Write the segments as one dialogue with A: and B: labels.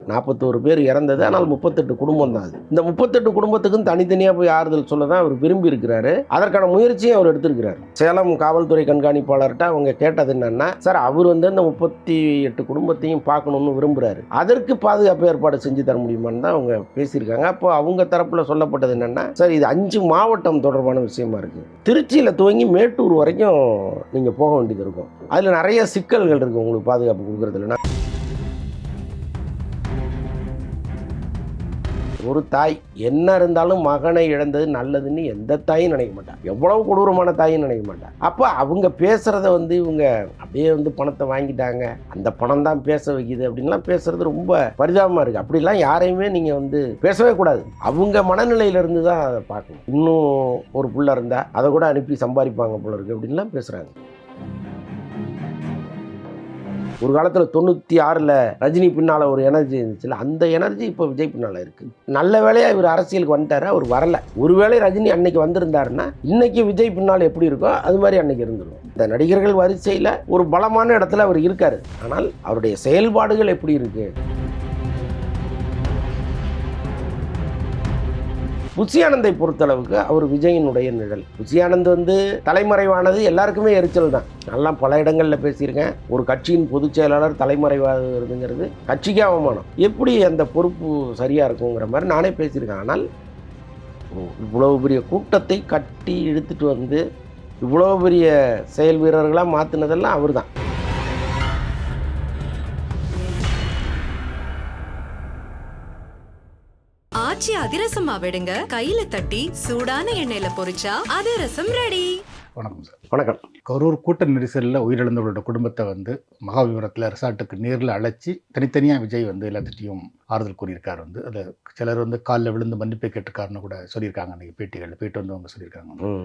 A: 41 பேர் இறந்தது. ஆனால் 38 குடும்பம் தான் அது. இந்த 38 குடும்பத்துக்கும் தனித்தனியாக போய் ஆறுதல் சொல்ல தான் அவர் விரும்பி இருக்கிறாரு. அதற்கான முயற்சியும் அவர் எடுத்திருக்கிறார். சேலம் காவல்துறை கண்காணிப்பாளர்கிட்ட அவங்க கேட்டது என்னன்னா, சார் அவர் வந்து அந்த 38 குடும்பத்தையும் பார்க்கணும்னு விரும்புகிறாரு, அதற்கு பாதுகாப்பு ஏற்பாடு செஞ்சு தர முடியுமான்னு தான் அவங்க பேசியிருக்காங்க. அப்போ அவங்க தரப்புல சொல்லப்பட்டது என்னன்னா, சார் இது 5 மாவட்டம் தொடர்பான விஷயமா இருக்கு. திருச்சியில் துவங்கி மேட்டூர் வரைக்கும் நீங்கள் போக வேண்டியது இருக்கும். அதில் நிறைய சிக்கல்கள் இருக்குது உங்களுக்கு பாதுகாப்பு கொடுக்குறதுல. ஒரு தாய் என்ன இருந்தாலும் மகனை இழந்தது நல்லதுன்னு எந்த தாயும் நினைக்க மாட்டான். எவ்வளவு கொடூரமான தாயும் நினைக்க மாட்டான். அப்போ அவங்க பேசுகிறத வந்து இவங்க அப்படியே வந்து பணத்தை வாங்கிட்டாங்க, அந்த பணம் தான் பேச வைக்குது அப்படின்லாம் பேசுறது ரொம்ப பரிதாபமாக இருக்குது. அப்படிலாம் யாரையுமே நீங்கள் வந்து பேசவே கூடாது. அவங்க மனநிலையிலேருந்து தான் அதை பார்க்கணும். இன்னும் ஒரு புள்ள இருந்தால் அதை கூட அனுப்பி சம்பாதிப்பாங்க போல இருக்குது அப்படின்லாம் பேசுகிறாங்க. ஒரு காலத்தில் 96ல் ரஜினி பின்னால் ஒரு எனர்ஜி இருந்துச்சுல்ல, அந்த எனர்ஜி இப்போ விஜய் பின்னால் இருக்குது. நல்ல வேலையாக இவர் அரசியலுக்கு வந்துட்டார், அவர் வரலை. ஒருவேளை ரஜினி அன்னைக்கு வந்திருந்தாருன்னா இன்னைக்கு விஜய் பின்னால் எப்படி இருக்கோ அது மாதிரி அன்னைக்கு இருந்துடும். இந்த நடிகர்கள் வரிசையில் ஒரு பலமான இடத்துல அவர் இருக்கார். ஆனால் அவருடைய செயல்பாடுகள் எப்படி இருக்கு? புஷி ஆனந்தை பொறுத்தளவுக்கு அவர் விஜயினுடைய நிழல். புஷி ஆனந்த் வந்து தலைமறைவானது எல்லாருக்குமே எரிச்சல் தான். நல்லா பல இடங்களில் பேசியிருக்கேன். ஒரு கட்சியின் பொதுச் செயலாளர் தலைமறைவாகிறதுங்கிறது கட்சிக்கு அவமானம். எப்படி அந்த பொறுப்பு சரியாக இருக்குங்கிற மாதிரி நானே பேசியிருக்கேன். ஆனால் இவ்வளவு பெரிய கூட்டத்தை கட்டி இழுத்துட்டு வந்து இவ்வளோ பெரிய செயல் வீரர்களாக மாற்றினதெல்லாம் அவர் தான்.
B: ஆச்சி அதிரசமா விடுங்க, கையில தட்டி சூடான எண்ணெயில பொரிச்சா அதிரசம் ரெடி.
C: வணக்கம் சார்.
A: வணக்கம்.
C: கரூர் கூட்ட நெரிசலில் உயிரிழந்தவர்களோட குடும்பத்தை வந்து மகாவிபரத்தில் ரிசார்ட்டுக்கு நேரில் அழைச்சி தனித்தனியாக விஜய் வந்து எல்லாத்திட்டையும் ஆறுதல் கூறியிருக்காரு. வந்து அதை சிலர் வந்து காலில் விழுந்து மன்னிப்பை கேட்டுக்காருன்னு கூட சொல்லியிருக்காங்க. அன்றைக்கி பேட்டிகளில் போயிட்டு வந்து அவங்க சொல்லியிருக்காங்க.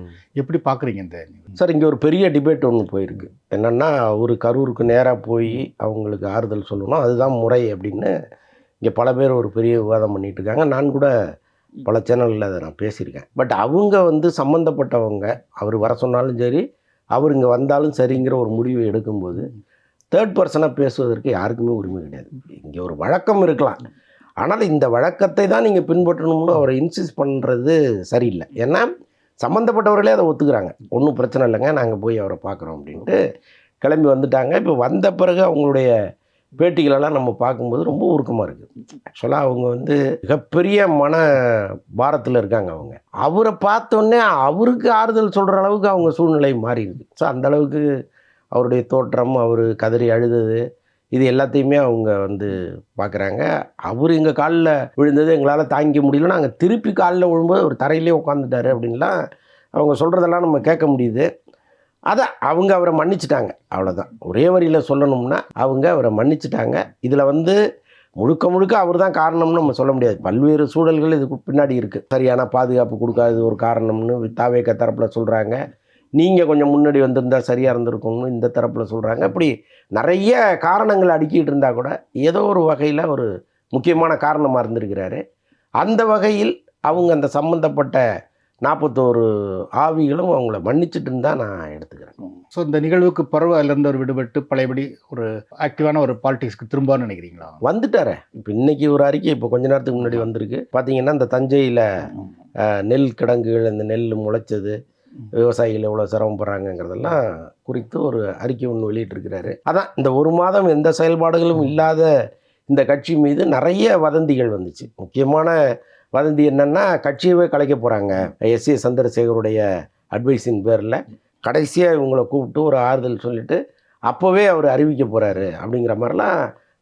C: எப்படி பார்க்குறீங்க இந்த?
A: சார், இங்கே ஒரு பெரிய டிபேட் ஒன்று போயிருக்கு. என்னென்னா, ஒரு கரூருக்கு நேராக போய் அவங்களுக்கு ஆறுதல் சொல்லணும், அதுதான் முறை அப்படின்னு இங்கே பல பேர் ஒரு பெரிய விவாதம் பண்ணிகிட்டு இருக்காங்க. நான் கூட பல சேனலில் அதை நான் பேசியிருக்கேன். பட் அவங்க வந்து சம்மந்தப்பட்டவங்க, அவர் வர சொன்னாலும் சரி, அவர் இங்கே வந்தாலும் சரிங்கிற ஒரு முடிவை எடுக்கும்போது தேர்ட் பர்சனாக பேசுவதற்கு யாருக்குமே உரிமை கிடையாது. இங்கே ஒரு வழக்கம் இருக்கலாம், ஆனால் இந்த வழக்கத்தை தான் நீங்கள் பின்பற்றணும்னு அவரை இன்சிஸ்ட் பண்ணுறது சரியில்லை. ஏன்னா சம்மந்தப்பட்டவர்களே அதை ஒத்துக்கிறாங்க. ஒன்றும் பிரச்சனை இல்லைங்க, நாங்கள் போய் அவரை பார்க்குறோம் அப்படின்ட்டு கிளம்பி வந்துட்டாங்க. இப்போ வந்த பிறகு அவங்களுடைய பேட்டிகளெல்லாம் நம்ம பார்க்கும்போது ரொம்ப உருக்கமாக இருக்குது. ஆக்சுவலாக அவங்க வந்து மிகப்பெரிய மன பாரத்தில் இருக்காங்க. அவரை பார்த்தோன்னே அவருக்கு ஆறுதல் சொல்கிற அளவுக்கு அவங்க சூழ்நிலை மாறி இருக்குது. ஸோ அந்தளவுக்கு அவருடைய தோற்றம், அவர் கதறி அழுதது, இது எல்லாத்தையுமே அவங்க வந்து பார்க்குறாங்க. அவர் எங்கள் காலில் விழுந்தது எங்களால் தாங்கிக்க முடியல, நாங்கள் திருப்பி காலில் விழும்போது அவர் தரையிலே உட்காந்துட்டாரு அப்படின்லாம் அவங்க சொல்கிறதெல்லாம் நம்ம கேட்க முடியுது. அதை அவங்க அவரை மன்னிச்சிட்டாங்க, அவ்வளோதான். ஒரே வரியில் சொல்லணும்னா அவங்க அவரை மன்னிச்சிட்டாங்க. இதில் வந்து முழுக்க முழுக்க அவர் தான் காரணம்னு நம்ம சொல்ல முடியாது. பல்வேறு சூழல்கள் இதுக்கு பின்னாடி இருக்குது. சரியான பாதுகாப்பு கொடுக்காதது ஒரு காரணம்னு தாவேக தரப்பில் சொல்கிறாங்க. நீங்கள் கொஞ்சம் முன்னாடி வந்திருந்தால் சரியாக இருந்திருக்கும்னு இந்த தரப்பில் சொல்கிறாங்க. இப்படி நிறைய காரணங்கள் அடுக்கிட்டு இருந்தால் கூட ஏதோ ஒரு வகையில் ஒரு முக்கியமான காரணமாக இருந்திருக்கிறாரு. அந்த வகையில் அவங்க அந்த சம்மந்தப்பட்ட 41 ஆவிகளும் அவங்கள மன்னிச்சுட்டு இருந்தால் நான் எடுத்துக்கிறேன்.
C: ஸோ இந்த நிகழ்வுக்கு பரவாயில்லேருந்து ஒரு விடுபட்டு பழையபடி ஒரு ஆக்டிவான ஒரு பாலிடிக்ஸ்க்கு திரும்பான்னு நினைக்கிறீங்களா?
A: வந்துட்டாரே. இப்போ இன்றைக்கி ஒரு அறிக்கை இப்போ கொஞ்ச நேரத்துக்கு முன்னாடி வந்திருக்கு. பார்த்தீங்கன்னா, இந்த தஞ்சையில் நெல் கிடங்குகள், இந்த நெல் முளைச்சது, விவசாயிகள் எவ்வளோ சிரமப்படுறாங்கங்கிறதெல்லாம் குறித்து ஒரு அறிக்கை ஒன்று வெளியிட்டிருக்கிறாரு. அதான் இந்த ஒரு மாதம் எந்த செயல்பாடுகளும் இல்லாத இந்த கட்சி மீது நிறைய வதந்திகள் வந்துச்சு. முக்கியமான வதந்தி என்னென்னா, கட்சியவே கலைக்க போகிறாங்க. எஸ்.ஏ. சந்திரசேகருடைய அட்வைஸின் பேரில் கடைசியாக இவங்களை கூப்பிட்டு ஒரு ஆறுதல் சொல்லிவிட்டு அப்போவே அவர் அறிவிக்க போகிறாரு அப்படிங்கிற மாதிரிலாம்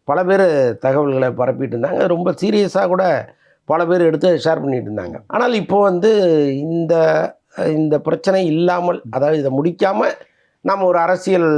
A: பல பேர் தகவல்களை பரப்பிட்டு இருந்தாங்க. ரொம்ப சீரியஸாக கூட பல பேர் எடுத்து ஷேர் பண்ணிகிட்டு இருந்தாங்க. ஆனால் இப்போ வந்து இந்த பிரச்சனை இல்லாமல், அதாவது இதை முடிக்காமல் நம்ம ஒரு அரசியல்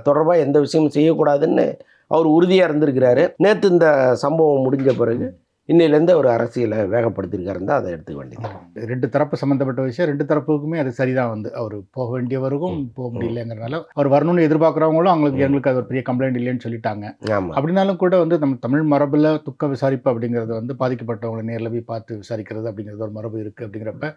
A: தொடர்பாக எந்த விஷயமும் செய்யக்கூடாதுன்னு அவர் உறுதியாக இருந்திருக்கிறாரு. நேற்று இந்த சம்பவம் முடிஞ்ச பிறகு இன்னையிலேருந்து ஒரு அரசியலை வேகப்படுத்தியிருக்காருன்னு தான் அதை எடுத்துக்க வேண்டியது.
C: 2 தரப்பு சம்மந்தப்பட்ட விஷயம் 2 தரப்புக்குமே அது சரிதான். வந்து அவர் போக வேண்டியவருக்கும் போக முடியலங்கிறனால அவர் வரணும்னு எதிர்பார்க்குறவங்களும் எங்களுக்கு அது ஒரு பெரிய கம்ப்ளைண்ட் இல்லைன்னு சொல்லிட்டாங்க.
A: ஆமாம்.
C: அப்படின்னாலும் கூட வந்து நம்ம தமிழ் மரபில் துக்க விசாரிப்பு அப்படிங்கிறது வந்து பாதிக்கப்பட்டவங்களை நேரில் போய் பார்த்து விசாரிக்கிறது அப்படிங்கிறது ஒரு மரபு இருக்குது. அப்படிங்கிறப்ப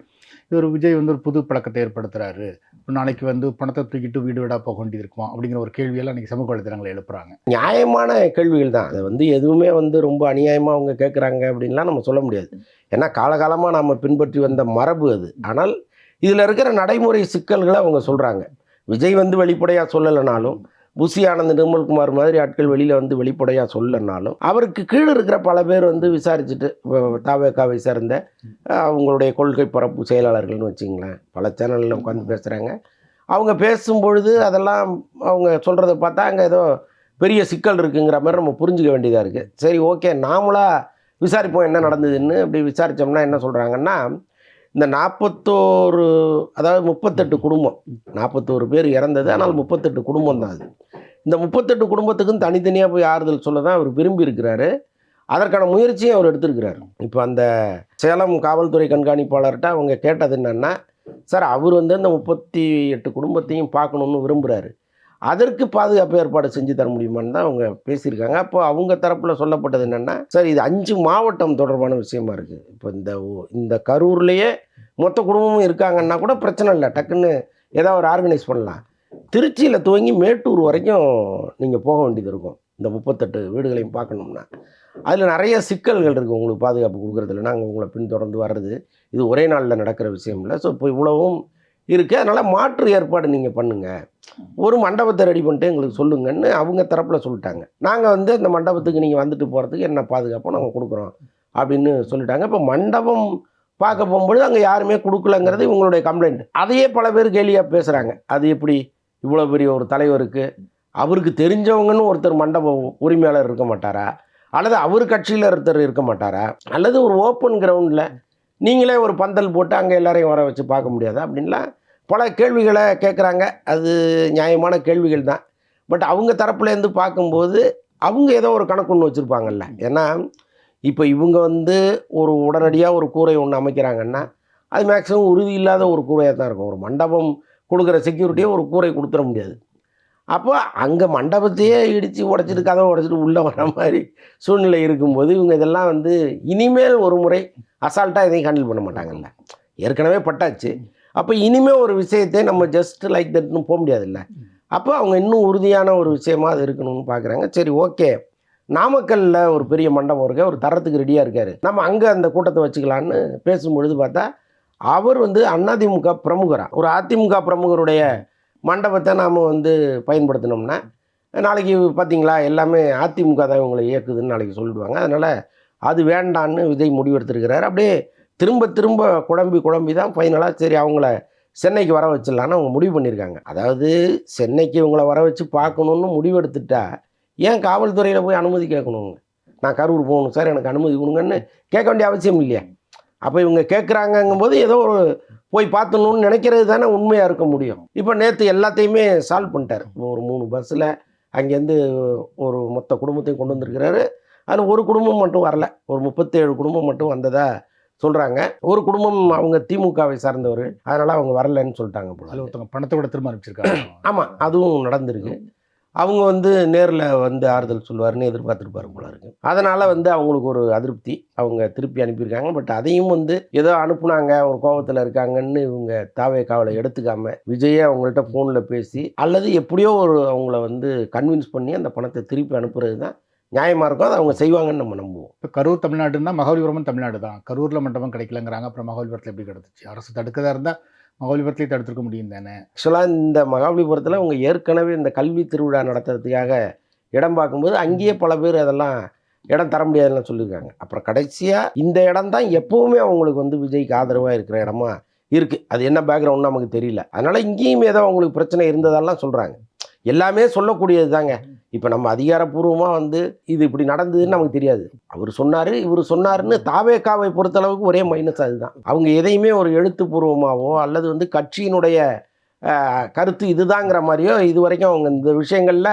C: இது ஒரு விஜய் வந்து ஒரு புது பழக்கத்தை ஏற்படுத்துறாரு. நாளைக்கு வந்து பணத்தை தூக்கிட்டு வீடு வீடாக போக வேண்டியது இருக்குமா அப்படிங்கிற ஒரு கேள்வியெல்லாம் இன்றைக்கி சமூக வலைதளங்களை எழுப்புறாங்க.
A: நியாயமான கேள்விகள் தான். அதை எதுவுமே ரொம்ப அநியாயமாக அவங்க கேட்குறாங்க அப்படின்லாம் நம்ம சொல்ல முடியாது. ஏன்னா காலகாலமாக நம்ம பின்பற்றி வந்த மரபு அது. ஆனால் இதில் இருக்கிற நடைமுறை சிக்கல்களை அவங்க சொல்கிறாங்க. விஜய் வெளிப்படையாக சொல்லலைனாலும், புசி ஆனந்த், நிர்மல்குமார் மாதிரி ஆட்கள் வெளியில் வெளிப்படையாக சொல்லலைனாலும், அவருக்கு கீழே இருக்கிற பல பேர் விசாரிச்சுட்டு தவேகாவை சேர்ந்த அவங்களுடைய கொள்கை பரப்பு செயலாளர்கள்னு வச்சுங்களேன், பல சேனலில் உட்காந்து பேசுகிறாங்க. அவங்க பேசும்பொழுது அதெல்லாம் அவங்க சொல்கிறத பார்த்தா அங்கே ஏதோ பெரிய சிக்கல் இருக்குங்கிற மாதிரி நம்ம புரிஞ்சுக்க வேண்டியதாக இருக்குது. சரி, ஓகே, நாமளாக விசாரிப்போம் என்ன நடந்ததுன்னு. அப்படி விசாரித்தோம்னா என்ன சொல்கிறாங்கன்னா, இந்த 41 அதாவது 38 குடும்பம், 41 பேர் இறந்தது, ஆனால் 38 குடும்பம் தான் அது. இந்த 38 குடும்பத்துக்கும் தனித்தனியாக போய் ஆறுதல் சொல்ல தான் அவர் விரும்பி இருக்கிறாரு. அதற்கான முயற்சியும் அவர் எடுத்திருக்கிறார். இப்போ அந்த சேலம் காவல்துறை கண்காணிப்பாளர்கிட்ட அவங்க கேட்டது என்னென்னா, சார் அவர் அந்த 38 குடும்பத்தையும் பார்க்கணுன்னு விரும்புகிறாரு, அதற்கு பாதுகாப்பு ஏற்பாடு செஞ்சு தர முடியுமான்னு தான் அவங்க பேசியிருக்காங்க. அப்போ அவங்க தரப்பில் சொல்லப்பட்டது என்னென்னா, சார் இது 5 மாவட்டம் தொடர்பான விஷயமா இருக்குது. இப்போ இந்த கரூர்லேயே மொத்த குடும்பமும் இருக்காங்கன்னா கூட பிரச்சனை இல்லை, டக்குன்னு ஏதாவது ஒரு ஆர்கனைஸ் பண்ணலாம். திருச்சியில் துவங்கி மேட்டூர் வரைக்கும் நீங்கள் போக வேண்டியது இருக்கும் இந்த 38 வீடுகளையும் பார்க்கணும்னா. அதில் நிறைய சிக்கல்கள் இருக்குது. உங்களுக்கு பாதுகாப்பு கொடுக்குறதுல நாங்கள் உங்களை பின்தொடர்ந்து வர்றது இது ஒரே நாளில் நடக்கிற விஷயம் இல்லை. ஸோ இப்போ இவ்வளவும் இருக்குது. அதனால் மாற்று ஏற்பாடு நீங்கள் பண்ணுங்கள், ஒரு மண்டபத்தை ரெடி பண்ணிட்டு எங்களுக்கு சொல்லுங்கன்னு அவங்க தரப்பில் சொல்லிட்டாங்க. நாங்கள் அந்த மண்டபத்துக்கு நீங்கள் வந்துட்டு போகிறதுக்கு என்ன பாதுகாப்போ நாங்கள் கொடுக்குறோம் அப்படின்னு சொல்லிட்டாங்க. இப்போ மண்டபம் பார்க்க போகும்பொழுது அங்கே யாருமே கொடுக்கலங்கிறது இவங்களுடைய கம்ப்ளைண்ட். அதையே பல பேர் கேலியாக பேசுகிறாங்க. அது எப்படி இவ்வளோ பெரிய ஒரு தலைவருக்கு அவருக்கு தெரிஞ்சவங்கன்னு ஒருத்தர் மண்டப உரிமையாளர் இருக்க மாட்டாரா, அல்லது அவர் கட்சியில் ஒருத்தர் இருக்க மாட்டாரா, அல்லது ஒரு ஓப்பன் கிரவுண்டில் நீங்களே ஒரு பந்தல் போட்டு அங்கே எல்லாரையும் வர வச்சு பார்க்க முடியாதா அப்படின்லாம் பல கேள்விகளை கேட்குறாங்க. அது நியாயமான கேள்விகள் தான். பட் அவங்க தரப்புலேருந்து பார்க்கும்போது அவங்க ஏதோ ஒரு கணக்கு ஒன்று வச்சுருப்பாங்கல்ல. ஏன்னா இப்போ இவங்க ஒரு உடனடியாக ஒரு கூரை ஒன்று அமைக்கிறாங்கன்னா அது மேக்ஸிமம் உறுதி இல்லாத ஒரு கூரையாக தான் இருக்கும். ஒரு மண்டபம் கொடுக்குற செக்யூரிட்டியை ஒரு கூரை கொடுத்துட முடியாது. அப்போ அங்கே மண்டபத்தையே இடித்து உடைச்சிட்டு கதவை உடைச்சிட்டு உள்ளே வர மாதிரி சூழ்நிலை இருக்கும்போது இவங்க இதெல்லாம் இனிமேல் ஒரு முறை அசால்ட்டாக எதையும் ஹேண்டில் பண்ண மாட்டாங்கல்ல. ஏற்கனவே பட்டாச்சு. அப்போ இனிமேல் ஒரு விஷயத்தை நம்ம ஜஸ்ட் லைக் தட்னு போக முடியாதுல்ல. அப்போ அவங்க இன்னும் உறுதியான ஒரு விஷயமா அது இருக்கணும்னு பார்க்குறாங்க. சரி, ஓகே, நாமக்கல்லில் ஒரு பெரிய மண்டபம் இருக்க ஒரு தரத்துக்கு ரெடியாக இருக்கார், நம்ம அங்கே அந்த கூட்டத்தை வச்சுக்கலான்னு பேசும்பொழுது பார்த்தா அவர் அதிமுக பிரமுகரா, ஒரு அதிமுக பிரமுகருடைய மண்டபத்தை நாம் பயன்படுத்தினோம்னா நாளைக்கு பார்த்தீங்களா எல்லாமே அதிமுக தான் இவங்களை இயக்குதுன்னு நாளைக்கு சொல்லிடுவாங்க. அதனால் அது வேண்டான்னு விஜய் முடிவெடுத்திருக்கிறார். அப்படியே திரும்ப குழம்பி தான் ஃபைனலாக சரி அவங்கள சென்னைக்கு வர வச்சிடலான்னு அவங்க முடிவு பண்ணியிருக்காங்க. அதாவது சென்னைக்கு இவங்கள வர வச்சு பார்க்கணுன்னு முடிவெடுத்துட்டா ஏன் காவல்துறையில் போய் அனுமதி கேட்கணுங்க? நான் கரூர் போகணும் சார், எனக்கு அனுமதி கொடுங்கன்னு கேட்க வேண்டிய அவசியம் இல்லையா? அப்போ இவங்க கேட்குறாங்கங்கும்போது ஏதோ ஒரு போய் பார்த்தணுன்னு நினைக்கிறது தானே உண்மையாக இருக்க முடியும். இப்போ நேற்று எல்லாத்தையுமே சால்வ் பண்ணிட்டார். ஒரு 3 பஸ்ஸில் அங்கேருந்து ஒரு மொத்த குடும்பத்தையும் கொண்டு வந்திருக்கிறாரு. அதில் ஒரு குடும்பம் மட்டும் வரல, ஒரு 37 குடும்பம் மட்டும் வந்ததா சொல்கிறாங்க. ஒரு குடும்பம் அவங்க திமுகவை சார்ந்தவர், அதனால் அவங்க வரலன்னு சொல்லிட்டாங்க போல.
C: அதில் ஒருத்தவங்க பணத்தை கூட திரும்ப அனுப்பிச்சிருக்காங்க.
A: ஆமாம், அதுவும் நடந்திருக்கு. அவங்க நேரில் ஆறுதல் சொல்லுவார்னு எதிர்பார்த்துருப்பாரு போல இருக்கு. அதனால் அவங்களுக்கு ஒரு அதிருப்தி, அவங்க திருப்பி அனுப்பியிருக்காங்க. பட் அதையும் ஏதோ அனுப்புனாங்க ஒரு கோபத்தில் இருக்காங்கன்னு இவங்க தாவேகாவலை எடுத்துக்காம விஜயே அவங்கள்ட்ட ஃபோனில் பேசி அல்லது எப்படியோ ஒரு அவங்கள கன்வின்ஸ் பண்ணி அந்த பணத்தை திருப்பி அனுப்புறது தான் நியாயமாக இருக்கும். அதை அவங்க செய்வாங்கன்னு நம்ம நம்புவோம்.
C: இப்போ கரூர் தமிழ்நாடுன்னா மகாபலிபுரமும் தமிழ்நாடு தான். கரூரில் மண்டபம் கிடைக்கலங்கிறாங்க. அப்புறம் மகாபலிபுரத்தில் எப்படி கிடச்சிச்சு? அரசு தடுக்கதாக இருந்தால் மகாபலிபுரத்துலேயே தடுத்துருக்க முடியும் தானே.
A: ஆக்சுவலாக இந்த மகாபலிபுரத்தில் அவங்க ஏற்கனவே இந்த கல்வி திருவிழா நடத்துறதுக்காக இடம் பார்க்கும்போது அங்கேயே பல பேர் அதெல்லாம் இடம் தர முடியாதுன்னு சொல்லியிருக்காங்க. அப்புறம் கடைசியாக இந்த இடம் தான் எப்போவுமே அவங்களுக்கு விஜய்க்கு ஆதரவாக இருக்கிற இடமா இருக்குது. அது என்ன பேக்ரவுண்ட் நமக்கு தெரியல. அதனால் இங்கேயும் ஏதோ அவங்களுக்கு பிரச்சனை இருந்ததெல்லாம் சொல்கிறாங்க. எல்லாமே சொல்லக்கூடியது தாங்க. இப்போ நம்ம அதிகாரப்பூர்வமாக இது இப்படி நடந்ததுன்னு நமக்கு தெரியாது. அவர் சொன்னார், இவர் சொன்னார்னு தாவேகாவை பொறுத்தளவுக்கு ஒரே மைனஸ் அதுதான். அவங்க எதையுமே ஒரு எழுத்துப்பூர்வமாகவோ அல்லது கட்சியினுடைய கருத்து இதுதாங்கிற மாதிரியோ இது வரைக்கும் அவங்க இந்த விஷயங்களில்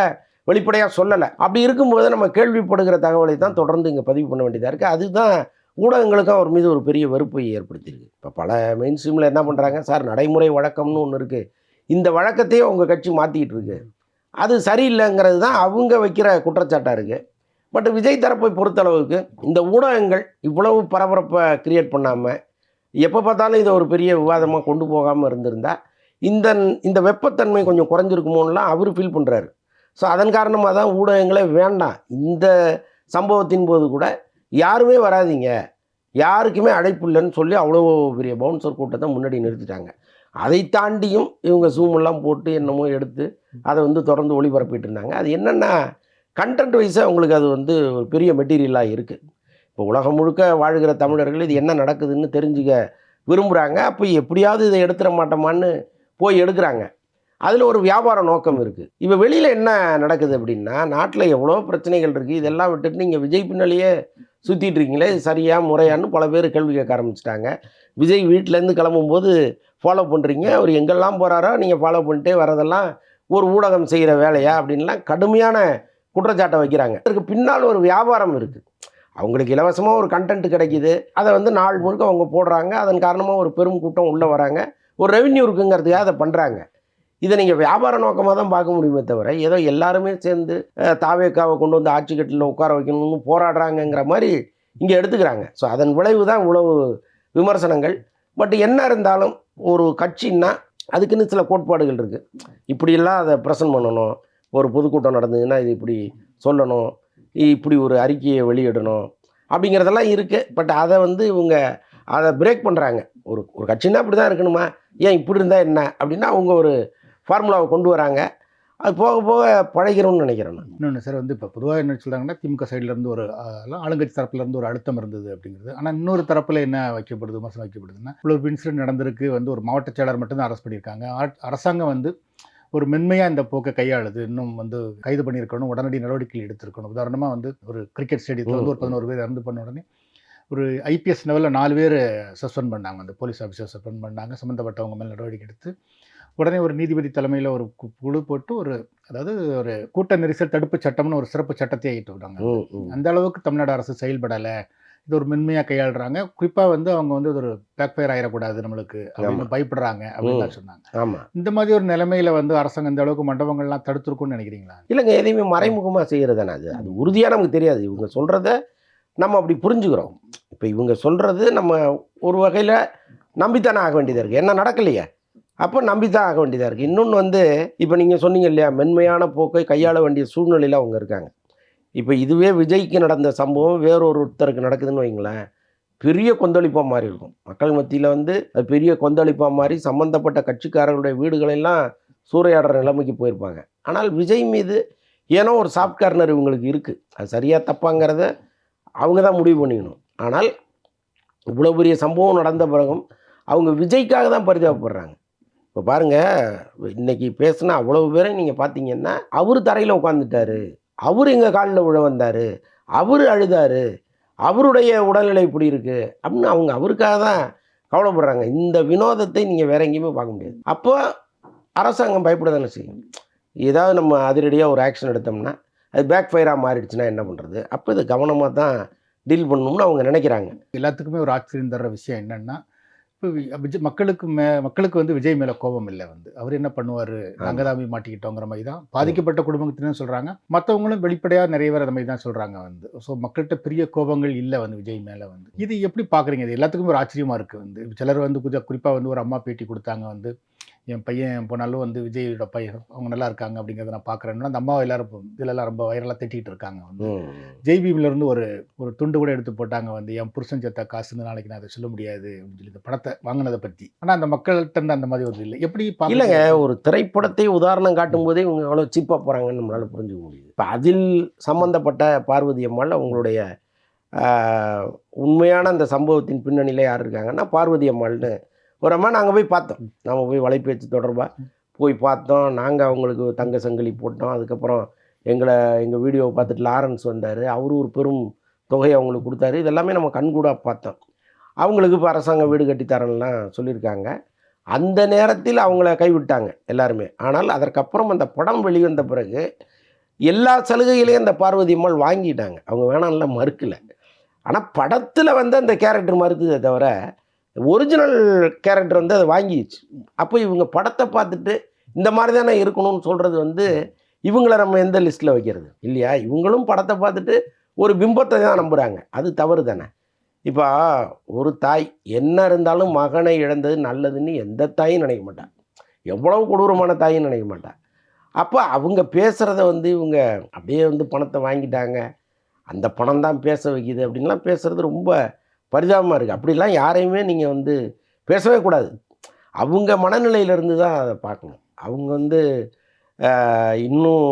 A: வெளிப்படையாக சொல்லலை. அப்படி இருக்கும்போது நம்ம கேள்விப்படுகிற தகவலை தான் தொடர்ந்து இங்கே பதிவு பண்ண வேண்டியதாக இருக்குது. அதுதான் ஊடகங்களுக்கும் அவர் மீது ஒரு பெரிய வெறுப்பை ஏற்படுத்தியிருக்கு. இப்போ பல மெயின் ஸ்ட்ரீமில் என்ன பண்ணுறாங்க, சார் நடைமுறை வழக்கம்னு ஒன்று இருக்குது, இந்த வழக்கத்தையே உங்கள் கட்சி மாற்றிக்கிட்டு இருக்கு, அது சரியில்லைங்கிறது தான் அவங்க வைக்கிற குற்றச்சாட்டாக இருக்குது. பட் விஜய் தரப்பை பொறுத்தளவுக்கு இந்த ஊடகங்கள் இவ்வளவு பரபரப்பை கிரியேட் பண்ணாமல் எப்போ பார்த்தாலும் இதை ஒரு பெரிய விவாதமாக கொண்டு போகாமல் இருந்திருந்தால் இந்த இந்த வெப்பத்தன்மை கொஞ்சம் குறைஞ்சிருக்குமோன்னெலாம் அவர் ஃபீல் பண்ணுறாரு. ஸோ அதன் காரணமாக தான் ஊடகங்களே வேண்டாம், இந்த சம்பவத்தின் போது கூட யாருமே வராதிங்க, யாருக்குமே அழைப்பு இல்லைன்னு சொல்லி அவ்வளோ பெரிய பவுன்சர் கூட்டத்தை முன்னாடி நிறுத்திட்டாங்க. அதை தாண்டியும் இவங்க ஜூமெல்லாம் போட்டு என்னமோ எடுத்து அதை தொடர்ந்து ஒளிபரப்பிட்டு இருந்தாங்க. அது என்னென்னா கண்டென்ட் வைஸாக அவங்களுக்கு அது ஒரு பெரிய மெட்டீரியலாக இருக்குது. இப்போ உலகம் முழுக்க வாழ்கிற தமிழர்கள் இது என்ன நடக்குதுன்னு தெரிஞ்சுக்க விரும்புகிறாங்க. அப்போ எப்படியாவது இதை எடுத்துட மாட்டோமான்னு போய் எடுக்கிறாங்க. அதில் ஒரு வியாபார நோக்கம் இருக்குது. இப்போ வெளியில் என்ன நடக்குது அப்படின்னா, நாட்டில் எவ்வளோ பிரச்சனைகள் இருக்குது, இதெல்லாம் விட்டுட்டு நீங்கள் விஜய் பின்னாலேயே சுற்றிட்டு இருக்கீங்களே, இது சரியா முறையான்னு பல பேர் கேள்வி கேட்க ஆரம்பிச்சிட்டாங்க. விஜய் வீட்டிலேருந்து கிளம்பும்போது ஃபாலோ பண்ணுறீங்க, அவர் எங்கெல்லாம் போகிறாரோ நீங்கள் ஃபாலோ பண்ணிட்டே வரதெல்லாம் ஒரு ஊடகம் செய்கிற வேலையா அப்படின்லாம் கடுமையான குற்றச்சாட்டை வைக்கிறாங்க. அதற்கு பின்னால் ஒரு வியாபாரம் இருக்குது. அவங்களுக்கு இலவசமாக ஒரு கண்டென்ட் கிடைக்கிது, அதை நாள் முழுக்க அவங்க போடுறாங்க, அதன் காரணமாக ஒரு பெரும் கூட்டம் உள்ளே வராங்க, ஒரு ரெவென்யூ இருக்குங்கிறதுக்காக அதை பண்ணுறாங்க. இதை நீங்கள் வியாபார நோக்கமாக தான் பார்க்க முடியுமே தவிர, ஏதோ எல்லாருமே சேர்ந்து தாவேக்காவை கொண்டு வந்து ஆட்சி கட்டில் உட்கார வைக்கணும்னு போராடுறாங்கங்கிற மாதிரி இங்கே எடுத்துக்கிறாங்க. ஸோ அதன் விளைவு தான் இவ்வளவு விமர்சனங்கள். பட் என்ன இருந்தாலும் ஒரு கட்சின்னா அதுக்குன்னு சில கோட்பாடுகள் இருக்குது. இப்படியெல்லாம் அதை ப்ரெசன்ட் பண்ணணும், ஒரு பொதுக்கூட்டம் நடந்ததுன்னா இது இப்படி சொல்லணும், இப்படி ஒரு அறிக்கையை வெளியிடணும் அப்படிங்கிறதெல்லாம் இருக்குது. பட் அதை இவங்க அதை பிரேக் பண்ணுறாங்க. ஒரு கட்சின்னா இப்படி தான் இருக்கணுமா, ஏன் இப்படி இருந்தால் என்ன அப்படின்னா அவங்க ஒரு ஃபார்முலாவை கொண்டு வராங்க. அது போக போக பழகிறோம்னு நினைக்கிறேன் நான்.
C: இன்னொன்று சார் இப்போ பொதுவாக என்ன சொல்கிறாங்கன்னா, திமுக சைட்லேருந்து ஒரு ஆளுங்கட்சி தரப்புலேருந்து ஒரு அழுத்தம் இருந்தது அப்படிங்கிறது. ஆனால் இன்னொரு தரப்பில் என்ன வைக்கப்படுது, விமர்சனம் வைக்கப்படுதுன்னா, இவ்வளோ இன்சிடென்ட் நடந்திருக்கு, ஒரு மாவட்ட செயலாளர் மட்டும்தான் அரெஸ்ட் பண்ணியிருக்காங்க. அரசாங்கம் ஒரு மென்மையாக இந்த போக்கை கையாளுது, இன்னும் கைது பண்ணியிருக்கணும், உடனடி நடவடிக்கைகள் எடுத்திருக்கணும். உதாரணமாக ஒரு கிரிக்கெட் ஸ்டேடியத்தில் ஒரு 11 பேர் இறந்து பண்ண உடனே ஒரு ஐபிஎஸ் லெவலில் 4 பேர் சஸ்பெண்ட் பண்ணாங்க, அந்த போலீஸ் ஆஃபீஸர் சஸ்பெண்ட் பண்ணாங்க. சம்மந்தப்பட்டவங்க மேல் நடவடிக்கை எடுத்து உடனே ஒரு நீதிபதி தலைமையில் ஒரு குழு போட்டு ஒரு கூட்ட நெரிசல் தடுப்பு சட்டம்னு ஒரு சிறப்பு சட்டத்தை ஆகிட்டு விடுறாங்க. அந்த அளவுக்கு தமிழ்நாடு அரசு செயல்படலை, இது ஒரு மென்மையாக கையாளுறாங்க. குறிப்பாக அவங்க ஒரு பேக் ஃபயர் ஆகிடக்கூடாது நம்மளுக்கு அப்படின்னு பயப்படுறாங்க அப்படின்னு தான் சொன்னாங்க.
A: ஆமாம்,
C: இந்த மாதிரி ஒரு நிலைமையில் அரசாங்கம் இந்த அளவுக்கு மண்டபங்கள்லாம் தடுத்துருக்குன்னு நினைக்கிறீங்களா?
A: இல்லைங்க, எதையுமே மறைமுகமாக செய்கிறதானே, அது உறுதியாக நமக்கு தெரியாது. இவங்க சொல்கிறத நம்ம அப்படி புரிஞ்சுக்கிறோம். இப்போ இவங்க சொல்கிறது நம்ம ஒரு வகையில் நம்பித்தானே ஆக வேண்டியதாக இருக்குது. என்ன நடக்கலையே, அப்போ நம்பித்தான் ஆக வேண்டியதாக இருக்குது. இன்னொன்று இப்போ நீங்கள் சொன்னீங்க இல்லையா, மென்மையான போக்கை கையாள வேண்டிய சூழ்நிலையில் அவங்க இருக்காங்க. இப்போ இதுவே விஜய்க்கு நடந்த சம்பவம் வேறொருத்தருக்கு நடக்குதுன்னு வைங்களேன், பெரிய கொந்தளிப்பாக மாறி இருக்கும். மக்கள் மத்தியில் அது பெரிய கொந்தளிப்பாக மாறி சம்மந்தப்பட்ட கட்சிக்காரர்களுடைய வீடுகளெல்லாம் சூறையாடுற நிலைமைக்கு போயிருப்பாங்க. ஆனால் விஜய் மீது ஏனோ ஒரு சாஃப்ட் கார்னர் இவங்களுக்கு இருக்குது. அது சரியாக தப்பாங்கிறத அவங்க தான் முடிவு பண்ணிக்கணும். ஆனால் இவ்வளோ பெரிய சம்பவம் நடந்த பிறகும் அவங்க விஜய்க்காக தான் பரிதாபப்படுறாங்க. இப்போ பாருங்கள், இன்றைக்கி பேசுனா அவ்வளோ பேரை நீங்கள் பார்த்தீங்கன்னா, அவர் தரையில் உட்காந்துட்டார், அவர் எங்கள் காலில் விழ வந்தார், அவர் அழுதார், அவருடைய உடல்நிலை இப்படி இருக்குது அப்படின்னு அவங்க அவருக்காக தான் கவலைப்படுறாங்க. இந்த வினோதத்தை நீங்கள் வேற எங்கேயுமே பார்க்க முடியாது. அப்போ அரசாங்கம் பயப்பட தானே செய்யும். ஏதாவது நம்ம அதிரடியாக ஒரு ஆக்ஷன் எடுத்தோம்னா அது பேக் ஃபயராக மாறிடுச்சுன்னா என்ன பண்ணுறது? அப்போ இதை கவனமாக தான் டீல் பண்ணணும்னு அவங்க நினைக்கிறாங்க.
C: எல்லாத்துக்குமே ஒரு ஆச்சரியம் தர்ற விஷயம் என்னென்னா, இப்போ மக்களுக்கு விஜய் மேலே கோபம் இல்லை. அவர் என்ன பண்ணுவார், நாங்கள் தான் போய் மாட்டிக்கிட்டோங்கிற மாதிரி தான் பாதிக்கப்பட்ட குடும்பத்தினு சொல்கிறாங்க. மற்றவங்களும் வெளிப்படையாக நிறைய பேர் அந்த மாதிரி தான் சொல்கிறாங்க. ஸோ மக்கள்கிட்ட பெரிய கோபங்கள் இல்லை விஜய் மேலே. இது எப்படி பார்க்குறீங்க? இது எல்லாத்துக்குமே ஒரு ஆச்சரியமாக இருக்குது. சிலர் கொஞ்சம் குறிப்பாக ஒரு அம்மா பேட்டி கொடுத்தாங்க, என் பையன் போனாலும் விஜயோட பையன் அவங்க நல்லா இருக்காங்க அப்படிங்கிறத நான் பார்க்குறேன்னா, அந்த அம்மாவை எல்லாரும் இதிலெல்லாம் ரொம்ப வைரலாக திட்டிகிட்டு இருக்காங்க. ஜெய்பீம்லேருந்து ஒரு துண்டு கூட எடுத்து போட்டாங்க, என் புருஷன் செத்த காசுன்னு நாளைக்கு நான் அதை சொல்ல முடியாது அப்படின்னு சொல்லி இந்த படத்தை வாங்கினதை பற்றி. ஆனால் அந்த மக்கள்கிட்ட அந்த மாதிரி ஒரு இல்லை. எப்படி
A: இல்லைங்க, ஒரு திரைப்படத்தை உதாரணம் காட்டும் போதே இவங்க எவ்வளோ சீப்பாக போகிறாங்கன்னு நம்மளால் புரிஞ்சுக்க முடியுது. இப்போ அதில் சம்மந்தப்பட்ட பார்வதி அம்மாள் அவங்களுடைய உண்மையான அந்த சம்பவத்தின் பின்னணியில் யார் இருக்காங்கன்னா பார்வதி அம்மாள்னு ஒரு அம்மா. நாங்கள் போய் பார்த்தோம், நம்ம போய் வலைபேச்சு தொடர்பாக போய் பார்த்தோம். நாங்கள் அவங்களுக்கு தங்க சங்கிலி போட்டோம். அதுக்கப்புறம் எங்கள் வீடியோவை பார்த்துட்டு லாரன்ஸ் வந்தார், அவரு ஒரு பெரும் தொகையை அவங்களுக்கு கொடுத்தாரு. இதெல்லாமே நம்ம கண்கூடாக பார்த்தோம். அவங்களுக்கு இப்போ அரசாங்கம் வீடு கட்டித்தரலாம் சொல்லியிருக்காங்க. அந்த நேரத்தில் அவங்கள கைவிட்டாங்க எல்லாருமே. ஆனால் அதற்கப்புறம் அந்த படம் வெளிவந்த பிறகு எல்லா சலுகைகளையும் அந்த பார்வதி அம்மாள் வாங்கிட்டாங்க. அவங்க வேணாம்லாம் மறுக்கல. ஆனால் படத்தில் வந்து அந்த கேரக்டர் மறுத்ததே தவிர ஒரிஜினல் கேரக்டர் வந்து அதை வாங்கிடுச்சு. அப்போ இவங்க படத்தை பார்த்துட்டு இந்த மாதிரி தானே இருக்கணும்னு சொல்கிறது வந்து இவங்கள நம்ம எந்த லிஸ்ட்டில் வைக்கிறது இல்லையா? இவங்களும் படத்தை பார்த்துட்டு ஒரு பிம்பத்தை தான் நம்புகிறாங்க. அது தவறு தானே. இப்போ ஒரு தாய் என்ன இருந்தாலும் மகனை இழந்தது நல்லதுன்னு எந்த தாயும் நினைக்க மாட்டான். எவ்வளவு கொடூரமான தாயும் நினைக்க மாட்டான். அப்போ அவங்க பேசுகிறத வந்து இவங்க அப்படியே வந்து பணத்தை வாங்கிட்டாங்க, அந்த பணம் தான் பேச வைக்கிது அப்படின்லாம் பேசுகிறது ரொம்ப பரிதாபமாக இருக்குது. அப்படிலாம் யாரையுமே நீங்கள் வந்து பேசவே கூடாது. அவங்க மனநிலையிலேருந்து தான் அதை பார்க்கணும். அவங்க வந்து இன்னும்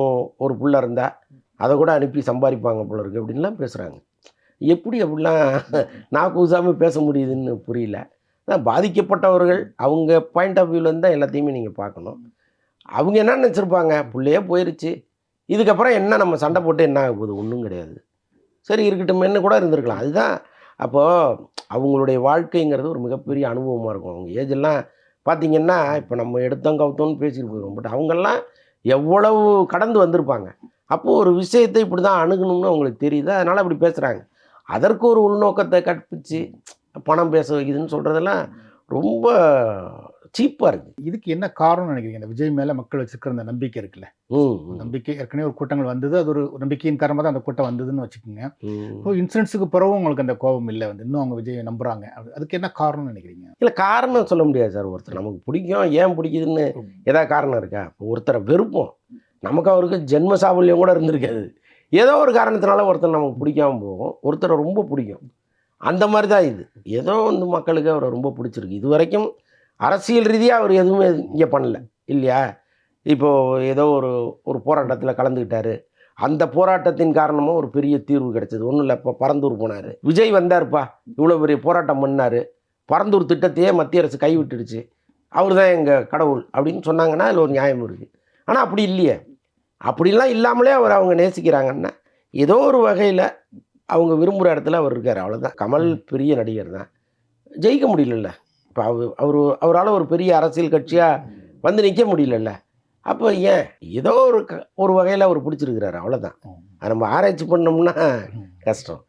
A: ஒரு புள்ள இருந்தால் அதை கூட அனுப்பி சம்பாதிப்பாங்க போல இருக்குது அப்படின்லாம் பேசுகிறாங்க. எப்படி அப்படிலாம் நான் கூசாமல் பேச முடியுதுன்னு புரியல. ஆனால் பாதிக்கப்பட்டவர்கள் அவங்க பாயிண்ட் ஆஃப் வியூலேருந்து தான் எல்லாத்தையுமே நீங்கள் பார்க்கணும். அவங்க என்ன நினச்சிருப்பாங்க, பிள்ளையே போயிடுச்சு, இதுக்கப்புறம் என்ன நம்ம சண்டை போட்டு என்ன ஆக போகுது, ஒன்றும் கிடையாது, சரி இருக்கட்டும்னு கூட இருந்திருக்கலாம். அதுதான் அப்போது அவங்களுடைய வாழ்க்கைங்கிறது ஒரு மிகப்பெரிய அனுபவமாக இருக்கும். அவங்க ஏஜெல்லாம் பார்த்திங்கன்னா இப்போ நம்ம எடுத்தோம் கவுத்தோன்னு பேசிட்டு போயிடுவோம். பட் அவங்கெல்லாம் எவ்வளவு கடந்து வந்திருப்பாங்க. அப்போது ஒரு விஷயத்தை இப்படி தான் அணுகணும்னு அவங்களுக்கு தெரியுது, அதனால் அப்படி பேசுகிறாங்க. அதற்கு ஒரு உள்நோக்கத்தை கற்பித்து பணம் பேச வைக்குதுன்னு சொல்கிறதெல்லாம் ரொம்ப சீப்பாக இருக்குது.
C: இதுக்கு என்ன காரணம்னு நினைக்கிறீங்க? இந்த விஜய் மேலே மக்கள் வச்சுருக்கிற அந்த நம்பிக்கை இருக்குல்ல, நம்பிக்கை ஏற்கனவே ஒரு கூட்டங்கள் வந்தது, அது ஒரு நம்பிக்கையின் காரணமாக தான் அந்த கூட்டம் வந்ததுன்னு வச்சுக்கோங்க. இப்போ இன்சிடென்ட்ஸுக்கு பிறகும் உங்களுக்கு அந்த கோபம் இல்லை, வந்து இன்னும் அவங்க விஜயை நம்புகிறாங்க, அதுக்கு என்ன காரணம்னு நினைக்கிறீங்க?
A: இல்லை, காரணம் சொல்ல முடியாது சார். ஒருத்தர் நமக்கு பிடிக்கும், ஏன் பிடிக்குதுன்னு ஏதாவது காரணம் இருக்கா? ஒருத்தரை வெறுப்போம், நமக்கு அவருக்கு ஜென்ம சாபல்யம் கூட இருந்திருக்காது, ஏதோ ஒரு காரணத்தினால ஒருத்தர் நமக்கு பிடிக்காமல் போகும், ஒருத்தரை ரொம்ப பிடிக்கும். அந்த மாதிரி தான் இது. ஏதோ வந்து மக்களுக்கு அவரை ரொம்ப பிடிச்சிருக்கு. இது வரைக்கும் அரசியல் ரீதியாக அவர் எதுவுமே இங்கே பண்ணல இல்லையா? இப்போது ஏதோ ஒரு போராட்டத்தில் கலந்துக்கிட்டார், அந்த போராட்டத்தின் காரணமாக ஒரு பெரிய தீர்வு கிடைச்சது. ஒன்றும் இல்லை, இப்போ பரந்தூர் போனார், விஜய் வந்தார்ப்பா, இவ்வளோ பெரிய போராட்டம் பண்ணார், பரந்தூர் திட்டத்தையே மத்திய அரசு கைவிட்டுடுச்சு, அவர் தான் எங்கள் கடவுள் அப்படின்னு சொன்னாங்கன்னா அதில் ஒரு நியாயம் இருக்குது. ஆனால் அப்படி இல்லையே. அப்படிலாம் இல்லாமலே அவங்க நேசிக்கிறாங்கன்னா ஏதோ ஒரு வகையில் அவங்க விரும்புகிற இடத்துல அவர் இருக்கார், அவ்வளோதான். கமல் பெரிய நடிகர் தான், ஜெயிக்க முடியலல்ல. இப்போ அவரால் ஒரு பெரிய அரசியல் கட்சியாக வந்து நிற்க முடியலல்ல. அப்போ ஏன் ஏதோ ஒரு வகையில் அவர் பிடிச்சிருக்கிறாரு, அவ்வளோதான். அது நம்ம ஆராய்ச்சி பண்ணோம்னா கஷ்டம்.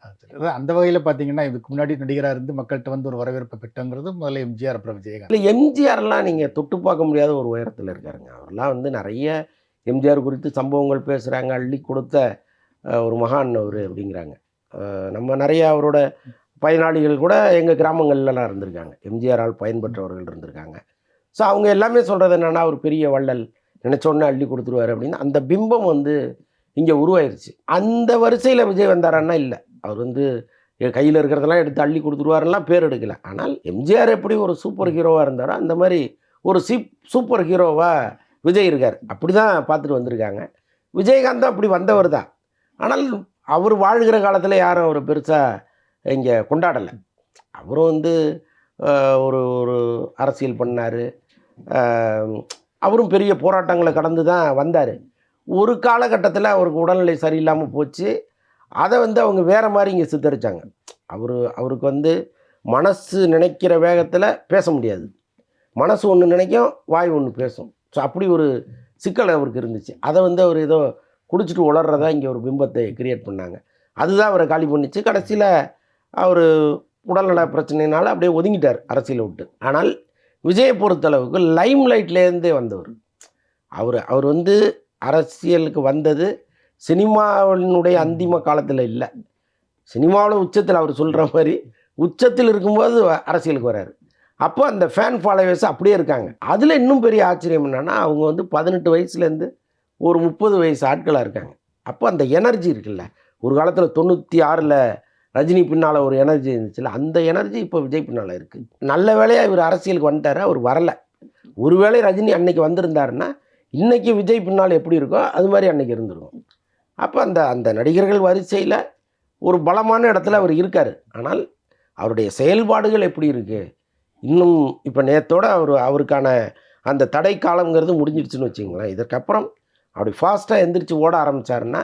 C: அந்த வகையில் பார்த்தீங்கன்னா இதுக்கு முன்னாடி நடிகராக இருந்து மக்கள்கிட்ட வந்து ஒரு வரவேற்பை பெற்றங்கிறது முதல்ல எம்ஜிஆர், அப்புறம் விஜயகாந்த்.
A: இல்லை, எம்ஜிஆர்லாம் நீங்கள் தொட்டு பார்க்க முடியாத ஒரு உயரத்தில் இருக்காருங்க. அவரெல்லாம் வந்து நிறைய எம்ஜிஆர் குறித்து சம்பவங்கள் பேசுகிறாங்க, அள்ளி கொடுத்த ஒரு மகான் அவர் அப்படிங்கிறாங்க. நம்ம நிறைய அவரோட பயனாளிகள் கூட எங்கள் கிராமங்கள்லாம் இருந்திருக்காங்க, எம்ஜிஆரால் பயன்பெற்றவர்கள் இருந்திருக்காங்க. ஸோ அவங்க எல்லாமே சொல்கிறது என்னென்னா, அவர் பெரிய வள்ளல், நினச்சோடனே அள்ளி கொடுத்துருவார் அப்படின்னு அந்த பிம்பம் வந்து இங்கே உருவாயிருச்சு. அந்த வரிசையில் விஜய் வந்தாரான்னா இல்லை, அவர் வந்து கையில் இருக்கிறதெல்லாம் எடுத்து அள்ளி கொடுத்துருவாருலாம் பேர் எடுக்கலை. ஆனால் எம்ஜிஆர் எப்படி ஒரு சூப்பர் ஹீரோவாக இருந்தாரோ அந்த மாதிரி ஒரு சூப்பர் ஹீரோவாக விஜய் இருக்கார். அப்படி தான் பார்த்துட்டு வந்திருக்காங்க. விஜயகாந்த் அப்படி வந்தவர் தான். ஆனால் அவர் வாழ்கிற காலத்தில் யாரும் அவர் பெருசாக இங்கே கொண்டாடலை. அவரும் வந்து ஒரு அரசியல் பண்ணார், அவரும் பெரிய போராட்டங்களை கடந்து தான் வந்தார். ஒரு காலகட்டத்தில் அவருக்கு உடல்நிலை சரியில்லாமல் போச்சு, அதை வந்து அவங்க வேறு மாதிரி இங்கே சித்தரித்தாங்க. அவருக்கு வந்து மனசு நினைக்கிற வேகத்தில் பேச முடியாது, மனசு ஒன்று நினைக்கும், வாய் ஒன்று பேசும். ஸோ அப்படி ஒரு சிக்கல் அவருக்கு இருந்துச்சு. அதை வந்து அவர் ஏதோ குடிச்சிட்டு உளர்றதா இங்கே ஒரு பிம்பத்தை கிரியேட் பண்ணாங்க. அதுதான் அவரை காலி பண்ணிச்சு. கடைசியில் அவர் உடல்நல பிரச்சனையினால் அப்படியே ஒதுங்கிட்டார் அரசியலை விட்டு. ஆனால் விஜயை பொறுத்தளவுக்கு லைம் லைட்லேருந்தே வந்தவர். அவர் வந்து அரசியலுக்கு வந்தது சினிமாவினுடைய அந்திம காலத்தில் இல்லை, சினிமாவில் உச்சத்தில் அவர் சொல்கிற மாதிரி உச்சத்தில் இருக்கும்போது அரசியலுக்கு வர்றாரு. அப்போ அந்த ஃபேன் ஃபாலோவர்ஸ் அப்படியே இருக்காங்க. அதில் இன்னும் பெரிய ஆச்சரியம் என்னென்னா, அவங்க வந்து 18 வயசுலேருந்து ஒரு 30 வயசு ஆட்களாக இருக்காங்க. அப்போ அந்த எனர்ஜி இருக்குல்ல, ஒரு காலத்தில் 96ல் ரஜினி பின்னால் ஒரு எனர்ஜி இருந்துச்சுல்ல, அந்த எனர்ஜி இப்போ விஜய் பின்னால் இருக்குது. நல்ல வேளையாக இவர் அரசியலுக்கு வந்துட்டார், அவர் வரலை. ஒருவேளை ரஜினி அன்னைக்கு வந்திருந்தாருன்னா இன்றைக்கி விஜய் பின்னால் எப்படி இருக்கோ அது மாதிரி அன்றைக்கி இருந்திருக்கும். அப்போ அந்த நடிகர்கள் வரிசையில் ஒரு பலமான இடத்துல அவர் இருக்கார். ஆனால் அவருடைய செயல்பாடுகள் எப்படி இருக்குது, இன்னும் இப்போ நேற்றோட அவருக்கான அந்த தடை காலங்கிறது முடிஞ்சிடுச்சுன்னு வச்சுங்களேன். இதற்கப்புறம் அப்படி ஃபாஸ்ட்டாக எந்திரிச்சு ஓட ஆரம்பித்தாருன்னா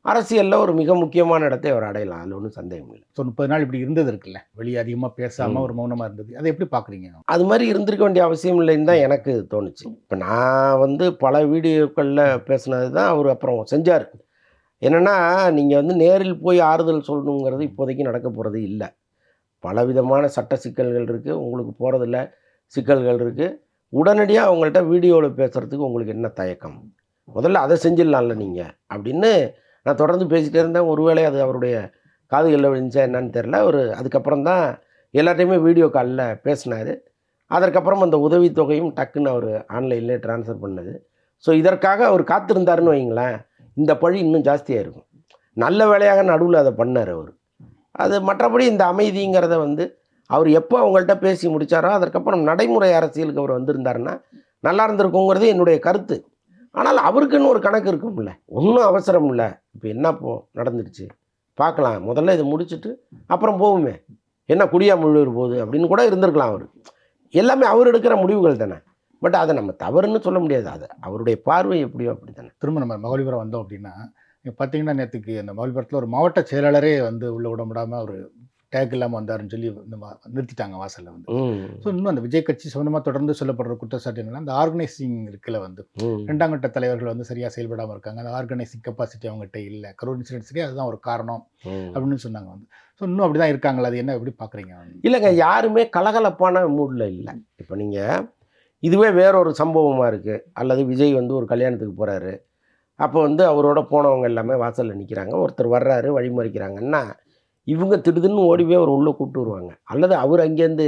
A: அரசியலில் ஒரு மிக முக்கியமான இடத்தை அவர் அடையலாம், அதில் ஒன்றும் சந்தேகம் இல்லை.
C: ஸோ 30 நாள் இப்படி இருந்தது இருக்குல்ல, வெளியே அதிகமாக பேசாமல் ஒரு மௌனமாக இருந்தது, அதை எப்படி பார்க்குறீங்க?
A: அது மாதிரி இருந்திருக்க வேண்டிய அவசியம் இல்லைன்னு தான் எனக்கு தோணுச்சு. இப்போ நான் வந்து பல வீடியோக்களில் பேசினது தான் அவர் அப்புறம் செஞ்சார். என்னென்னா நீங்கள் வந்து நேரில் போய் ஆறுதல் சொல்லணுங்கிறது இப்போதைக்கு நடக்க போகிறது இல்லை. பலவிதமான சட்ட சிக்கல்கள் இருக்குது, உங்களுக்கு போகிறதில்ல சிக்கல்கள் இருக்குது. உடனடியாக அவங்கள்ட்ட வீடியோவில் பேசுகிறதுக்கு உங்களுக்கு என்ன தயக்கம்? முதல்ல அதை செஞ்சிடலாம்ல நீங்கள் அப்படின்னு நான் தொடர்ந்து பேசிகிட்டே இருந்தேன். ஒருவேளை அது அவருடைய காதுகளில் விழுந்துச்சா என்னன்னு தெரில. அதுக்கப்புறம் தான் எல்லாத்தையுமே வீடியோ காலில் பேசினார். அதற்கப்புறம் அந்த உதவித்தொகையும் டக்குன்னு அவர் ஆன்லைன்லேயே ட்ரான்ஸ்ஃபர் பண்ணது. ஸோ இதற்காக அவர் காத்திருந்தாருன்னு வைங்களேன், இந்த பழி இன்னும் ஜாஸ்தியாக இருக்கும். நல்ல வேலையாக நடுவில் அதை பண்ணார் அவர். அது மற்றபடி இந்த அமைதிங்கிறத வந்து அவர் எப்போ அவங்கள்ட்ட பேசி முடித்தாரோ அதற்கப்புறம் நடைமுறை அரசியலுக்கு அவர் வந்திருந்தாருன்னா நல்லா இருந்திருக்குங்கிறது என்னுடைய கருத்து. ஆனால் அவருக்குன்னு ஒரு கணக்கு இருக்கும்ல, ஒன்றும் அவசரம் இல்லை. இப்போ என்ன நடந்துடுச்சு பார்க்கலாம், முதல்ல இதை முடிச்சுட்டு அப்புறம் போகுமே, என்ன குடியா முழுவர் போகுது அப்படின்னு கூட இருந்திருக்கலாம் அவர். எல்லாமே அவர் எடுக்கிற முடிவுகள் தானே. பட் அதை நம்ம தவறுன்னு சொல்ல முடியாது. அது அவருடைய பார்வை எப்படியோ அப்படி தானே.
C: திரும்ப நம்ம மகாபலிபுரம் வந்தோம் அப்படின்னா, இப்போ பார்த்தீங்கன்னா நேற்றுக்கு அந்த மகாபலிபுரத்தில் ஒரு மாவட்ட செயலாளரே வந்து உள்ளே விட முடியாமல் அவர் டேக் இல்லாமல் வந்தாருன்னு சொல்லி நிறுத்திட்டாங்க வாசலில் வந்து. ஸோ இன்னும் அந்த விஜய் கட்சி சொந்தமாக தொடர்ந்து சொல்லப்படுற குற்றச்சாட்டு என்னன்னா, அந்த ஆர்கனைசிங் இருக்குல்ல வந்து 2ஆம் கட்ட தலைவர்கள் வந்து சரியாக செயல்படாமல் இருக்காங்க, அந்த ஆர்கனைசிங் கெப்பாசிட்டி அவங்ககிட்ட இல்லை, கரூர் இன்சிடென்ட்ஸுக்கே அதுதான் ஒரு காரணம் அப்படின்னு சொன்னாங்க வந்து. ஸோ இன்னும் அப்படி தான் இருக்காங்களா? அது என்ன எப்படி பார்க்குறீங்க?
A: இல்லைங்க, யாருமே கலகலப்பான மூடில் இல்லை. இப்போ நீங்கள் இதுவே வேறொரு சம்பவமாக இருக்குது, அல்லது விஜய் வந்து ஒரு கல்யாணத்துக்கு போகிறாரு, அப்போ வந்து அவரோட போனவங்க எல்லாமே வாசலில் நிற்கிறாங்க, ஒருத்தர் வர்றாரு வழிமறிக்கிறாங்கன்னா இவங்க திடுதுன்னு ஓடி போய் அவர் உள்ளே கூப்பிட்டு வருவாங்க. அல்லது அவர் அங்கேருந்து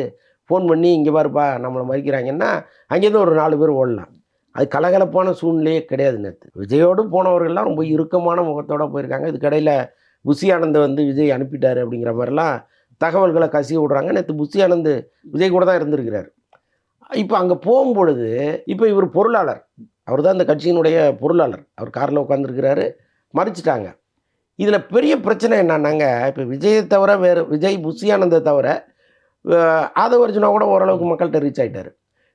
A: ஃபோன் பண்ணி இங்கே பாருப்பா நம்மளை மறிக்கிறாங்கன்னா அங்கேருந்து ஒரு 4 பேர் ஓடலாம். அது கலகலப்பான சூழ்நிலையே கிடையாது. நேற்று விஜயோடு போனவர்கள்லாம் ரொம்ப இறுக்கமான முகத்தோடு போயிருக்காங்க. இதுக்கடையில் புஷி ஆனந்தை வந்து விஜய் அனுப்பிட்டார் அப்படிங்கிற மாதிரிலாம் தகவல்களை கசிய விடுறாங்க. நேற்று புஷி ஆனந்த் விஜய் கூட தான் இருந்திருக்கிறார். இப்போ அங்கே போகும்பொழுது இப்போ இவர் பொருளாளர், அவர் தான் இந்த கட்சியினுடைய பொருளாளர், அவர் காரில் உட்காந்துருக்கிறாரு, மறிச்சிட்டாங்க. இதில் பெரிய பிரச்சனை என்னன்னாங்க, இப்போ விஜயை தவிர வேறு விஜய் புஷி ஆனந்தை தவிர ஆதவ அர்ஜுனா கூட ஓரளவுக்கு மக்கள்கிட்ட ரீச் ஆகிட்டார்.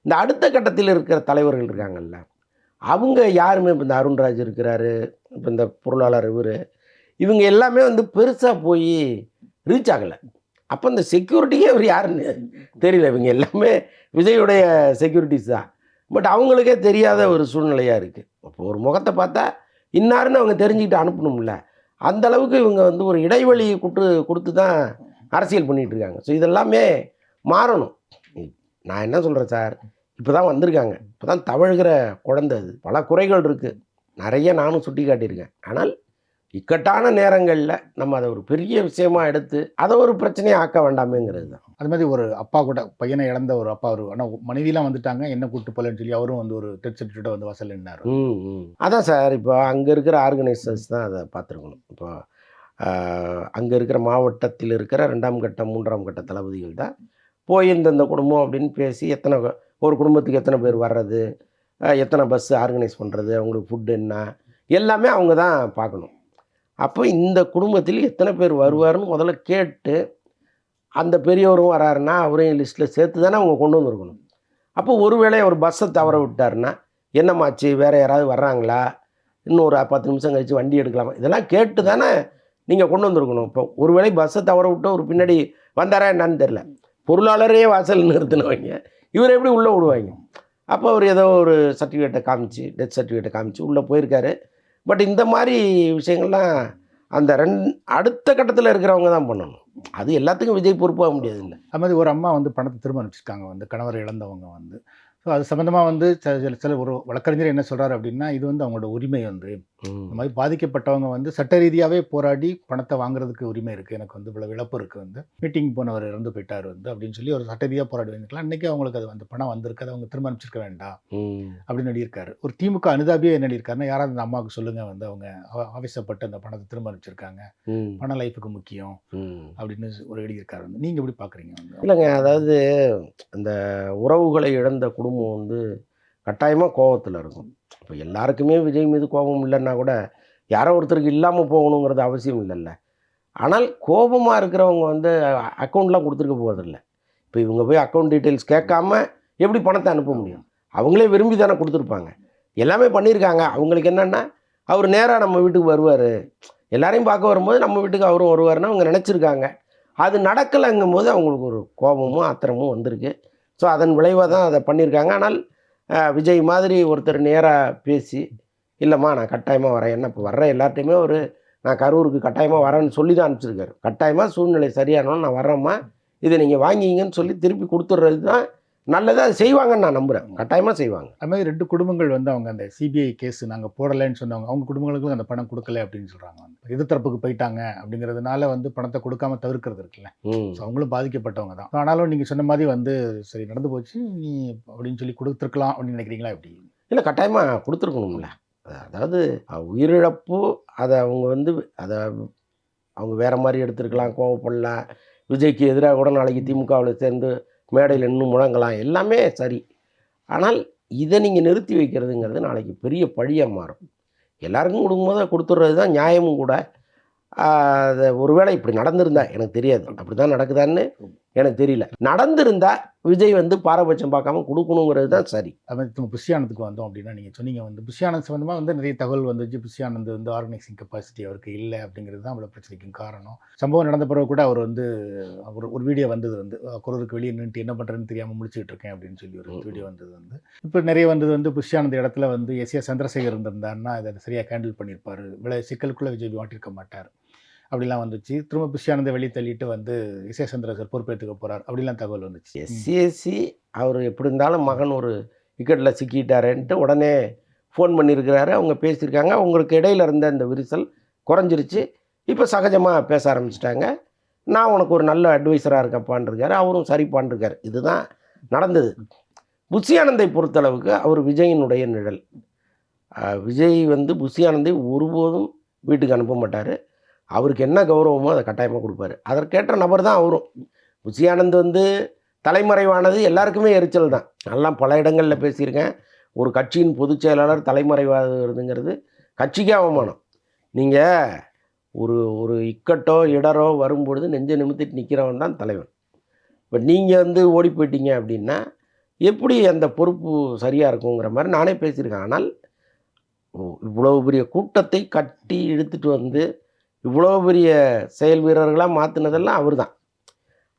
A: இந்த அடுத்த கட்டத்தில் இருக்கிற தலைவர்கள் இருக்காங்கல்ல, அவங்க யாருமே இப்போ இந்த அருண்ராஜ் இருக்கிறாரு, இப்போ இந்த பொருளாளர் இவங்க எல்லாமே வந்து பெருசாக போய் ரீச் ஆகலை. அப்போ இந்த செக்யூரிட்டியே அவர் யாருன்னு தெரியல. இவங்க எல்லாமே விஜயுடைய செக்யூரிட்டிஸ் தான். பட் அவங்களுக்கே தெரியாத ஒரு சூழ்நிலையாக இருக்குது. அப்போ ஒரு முகத்தை பார்த்தா இன்னாருன்னு அவங்க தெரிஞ்சுக்கிட்டு அனுப்பணும்ல, அந்த அளவுக்கு இவங்க வந்து ஒரு இடைவெளி கொடுத்து தான் அரசியல் பண்ணிகிட்ருக்காங்க. ஸோ இதெல்லாமே மாறணும். நான் என்ன சொல்கிறேன் சார், இப்போ தான் வந்திருக்காங்க, இப்போ தான் தவழ்கிற குழந்தை. அது பல குறைகள் இருக்குது, நிறைய நானும் சுட்டி காட்டியிருக்கேன். ஆனால் இக்கட்டான நேரங்களில் நம்ம அதை ஒரு பெரிய விஷயமா எடுத்து அதை ஒரு பிரச்சனையை ஆக்க வேண்டாமேங்கிறது தான்.
C: அது மாதிரி ஒரு அப்பா கூட பையனை இழந்த ஒரு அப்பா, ஒரு ஆனால் மனைவிலாம் வந்துட்டாங்க, என்ன கூப்பிட்டு போகலன்னு சொல்லி அவரும் வந்து ஒரு டெத் சர்டிஃபிகேட்டை வந்து வாசல் நின்னார்.
A: அதான் சார், இப்போ அங்கே இருக்கிற ஆர்கனைசர்ஸ் தான் அதை பார்த்துருக்கணும். இப்போ அங்கே இருக்கிற மாவட்டத்தில் இருக்கிற 2ஆம் கட்ட 3ஆம் கட்ட தளபதிகள் தான் போய் இந்த குடும்பம் அப்படின்னு பேசி ஒரு குடும்பத்துக்கு எத்தனை பேர் வர்றது, எத்தனை பஸ்ஸு ஆர்கனைஸ் பண்ணுறது, அவங்களுக்கு ஃபுட்டு என்ன, எல்லாமே அவங்க தான் பார்க்கணும். அப்போ இந்த குடும்பத்தில் எத்தனை பேர் வருவார்னு முதல்ல கேட்டு, அந்த பெரியவரும் வராருன்னா அவரையும் லிஸ்ட்டில் சேர்த்து தானே அவங்க கொண்டு வந்துருக்கணும். அப்போ ஒருவேளை அவர் பஸ்ஸை தவற விட்டாருன்னா என்னமாச்சு, வேறு யாராவது வர்றாங்களா, இன்னும் ஒரு 10 நிமிஷம் கழித்து வண்டி எடுக்கலாமா, இதெல்லாம் கேட்டு தானே நீங்கள் கொண்டு வந்துருக்கணும். இப்போ ஒருவேளை பஸ்ஸை தவற விட்டு ஒரு பின்னாடி வந்தாரா என்னான்னு தெரில, பொருளாளரே வாசல் நிறுத்தினவங்க இவர் எப்படி உள்ளே விடுவாங்க? அப்போ அவர் ஏதோ ஒரு சர்டிஃபிகேட்டை காமிச்சு, டெத் சர்டிஃபிகேட்டை காமிச்சு உள்ளே போயிருக்காரு. பட் இந்த மாதிரி விஷயங்கள்லாம் அந்த அடுத்த கட்டத்தில் இருக்கிறவங்க தான் பண்ணணும். அது எல்லாத்துக்கும் விஜய் பொறுப்பாக முடியாது இல்லை.
C: அது மாதிரி ஒரு அம்மா வந்து பணத்தை திரும்ப அனுப்பிச்சிருக்காங்க வந்து, கணவர் இழந்தவங்க வந்து. ஸோ அது சம்மந்தமாக வந்து சில ஒரு வழக்கறிஞர் என்ன சொல்கிறார் அப்படின்னா, இது வந்து அவங்களோட உரிமை வந்து, இந்த மாதிரி பாதிக்கப்பட்டவங்க வந்து சட்ட ரீதியாகவே போராடி பணத்தை வாங்குறதுக்கு உரிமை இருக்குது, எனக்கு வந்து இவ்வளோ இழப்பு இருக்குது வந்து, மீட்டிங் போனவர் இறந்து போயிட்டார் வந்து அப்படின்னு சொல்லி ஒரு சட்ட ரீதியாக போராடி வந்துக்கலாம். இன்றைக்கி அவங்களுக்கு அது அந்த பணம் வந்திருக்கு, அதை அவங்க திரும்ப அனுப்பிச்சிருக்க வேண்டாம் அப்படின்னு எழுதியிருக்காரு. ஒரு திமுக அனுதாபியே என்ன எழுதியிருக்காருன்னா, யாராவது அந்த அம்மாவுக்கு சொல்லுங்கள் வந்து அவங்க ஆவேசப்பட்டு அந்த பணத்தை திரும்ப அனுப்பிச்சிருக்காங்க, பணம் லைஃபுக்கு முக்கியம் அப்படின்னு ஒரு எழுதியிருக்காரு வந்து. நீங்கள் எப்படி பார்க்குறீங்க வந்து?
A: இல்லைங்க, அதாவது அந்த உறவுகளை இழந்த குடும்பம் வந்து கட்டாயமாக கோபத்தில் இருக்கும். இப்போ எல்லாருக்குமே விஜய் மீது கோபம் இல்லைன்னா கூட யாரோ ஒருத்தருக்கு இல்லாமல் போகணுங்கிறது அவசியம் இல்லைல்ல. ஆனால் கோபமாக இருக்கிறவங்க வந்து அக்கௌண்ட்லாம் கொடுத்துருக்க போகிறதில்ல. இப்போ இவங்க போய் அக்கௌண்ட் டீட்டெயில்ஸ் கேட்காம எப்படி பணத்தை அனுப்ப முடியும்? அவங்களே விரும்பி தானே கொடுத்துருப்பாங்க, எல்லாமே பண்ணியிருக்காங்க. அவங்களுக்கு என்னென்னா அவர் நேராக நம்ம வீட்டுக்கு வருவார், எல்லாரையும் பார்க்க வரும்போது நம்ம வீட்டுக்கு அவரும் வருவார்னு அவங்க நினச்சிருக்காங்க. அது நடக்கலைங்கும் போது அவங்களுக்கு ஒரு கோபமும் ஆத்திரமும் வந்திருக்கு. ஸோ அதன் விளைவாக தான் அதை பண்ணியிருக்காங்க. ஆனால் விஜய் மாதிரி ஒருத்தர் நேராக பேசி, இல்லைம்மா நான் கட்டாயமாக வரேன், என்ன இப்போ வர்ற எல்லார்ட்டையுமே ஒரு நான் கரூருக்கு கட்டாயமாக வரேன்னு சொல்லி தான் அனுப்பிச்சிருக்காரு. கட்டாயமாக சூழ்நிலை சரியானோன்னு நான் வர்றேம்மா, இதை நீங்கள் வாங்கிங்கன்னு சொல்லி திருப்பி கொடுத்துட்றது தான் நல்லதாக. அது செய்வாங்கன்னு நான் நம்புகிறேன். கட்டாயமாக செய்வாங்க.
C: அது மாதிரி 2 குடும்பங்கள் வந்து அவங்க அந்த சிபிஐ கேஸ் நாங்கள் போடலைன்னு சொன்னவங்க, அவங்க குடும்பங்களுக்கு அந்த பணம் கொடுக்கல அப்படின்னு சொல்கிறாங்க. எதிர்த்தரப்புக்கு போயிட்டாங்க அப்படிங்கிறதுனால வந்து பணத்தை கொடுக்காம தவிர்க்கிறது இருக்குல்ல. ஸோ அவங்களும் பாதிக்கப்பட்டவங்க தான். ஆனாலும் நீங்கள் சொன்ன மாதிரி வந்து சரி நடந்து போச்சு நீ அப்படின்னு சொல்லி கொடுத்துருக்கலாம் அப்படின்னு நினைக்கிறீங்களா எப்படி?
A: இல்லை, கட்டாயமாக கொடுத்துருக்கணும்ல. அதாவது உயிரிழப்பு அதை அவங்க வந்து அதை அவங்க வேறு மாதிரி எடுத்துருக்கலாம், கோவப்படலாம், விஜய்க்கு எதிராக கூட நாளைக்கு திமுகவில் சேர்ந்து மேடையில் இன்னும் முழங்கலாம், எல்லாமே சரி. ஆனால் இதை நீங்கள் நிறுத்தி வைக்கிறதுங்கிறது நாளைக்கு பெரிய பழியாக மாறும். எல்லாருக்கும் கொடுக்கும்போது கொடுத்துட்றது தான் நியாயமும் கூட. அது ஒருவேளை இப்படி நடந்திருந்தா எனக்கு தெரியாது, அப்படி தான் நடக்குதான்னு எனக்கு தெரியல. நடந்திருந்தா விஜய் வந்து பாரபட்சம் பார்க்காம கொடுக்கணுங்கிறது தான் சரி.
C: அது புஷி ஆனந்துக்கு வந்தோம் அப்படின்னா நீங்கள் சொன்னீங்க வந்து புஷி ஆனந்த் சம்மந்தமாக வந்து நிறைய தகவல் வந்துச்சு. புஷி ஆனந்த் வந்து ஆர்கனைசிங் கெப்பாசிட்டி அவருக்கு இல்லை அப்படிங்கிறது தான் அவ்வளோ பிரச்சனைக்கும் காரணம். சம்பவம் நடந்த பிறகு கூட அவர் வந்து ஒரு வீடியோ வந்தது வந்து குரலுக்கு வெளியே நின்றுட்டு என்ன பண்ணுறதுன்னு தெரியாமல் முடிச்சுட்டு இருக்கேன் அப்படின்னு சொல்லி ஒரு வீடியோ வந்தது வந்து. இப்போ நிறைய வந்தது வந்து புஷி ஆனந்த் இடத்துல வந்து எஸ் சந்திரசேகர் இருந்திருந்தாருன்னா அதை சரியாக ஹேண்டில் பண்ணியிருப்பார், விலை சிக்கலுக்குள்ளே விஜய் மாட்டிருக்க மாட்டார் அப்படிலாம் வந்துச்சு. திரும்ப புஷி ஆனந்தை வெளியே தள்ளிட்டு வந்து எஸ் சந்திரசேகர் பொறுப்பேற்றுக்க போகிறார் அப்படிலாம் தகவல் வந்துச்சு.
A: எஸ்சிஎஸ்சி அவர் எப்படி இருந்தாலும் மகன் ஒரு விக்கெட்டில் சிக்கிட்டாருன்ட்டு உடனே ஃபோன் பண்ணியிருக்கிறாரு, அவங்க பேசியிருக்காங்க. அவங்களுக்கு இடையில இருந்த அந்த விரிசல் குறைஞ்சிருச்சு. இப்போ சகஜமாக பேச ஆரம்பிச்சிட்டாங்க. நான் உனக்கு ஒரு நல்ல அட்வைஸராக இருக்கப்பான் இருக்காரு, அவரும் சரிப்பான் இருக்கார். இதுதான் நடந்தது. புஷி ஆனந்தை பொறுத்தளவுக்கு அவர் விஜயினுடைய நிழல். விஜய் வந்து புஷி ஆனந்தை ஒருபோதும் வீட்டுக்கு அனுப்ப மாட்டார். அவருக்கு என்ன கௌரவமோ அதை கட்டாயமாக கொடுப்பாரு. அதற்கேற்ற நபர் தான் அவரும். புஷி ஆனந்த் வந்து தலைமறைவானது எல்லாருக்குமே எரிச்சல் தான். அதெல்லாம் பல இடங்களில் பேசியிருக்கேன். ஒரு கட்சியின் பொதுச் செயலாளர் தலைமறைவாகிறதுங்கிறது கட்சிக்கே அவமானம். நீங்கள் ஒரு இக்கட்டோ இடரோ வரும்பொழுது நெஞ்சை நிமித்திட்டு நிற்கிறவன் தான் தலைவன். இப்போ நீங்கள் வந்து ஓடி போயிட்டீங்க அப்படின்னா எப்படி அந்த பொறுப்பு சரியாக இருக்குங்கிற மாதிரி நானே பேசியிருக்கேன். ஆனால் இவ்வளோ பெரிய கூட்டத்தை கட்டி இழுத்துட்டு வந்து இவ்வளோ பெரிய செயல் வீரர்களாக மாற்றினதெல்லாம் அவர் தான்.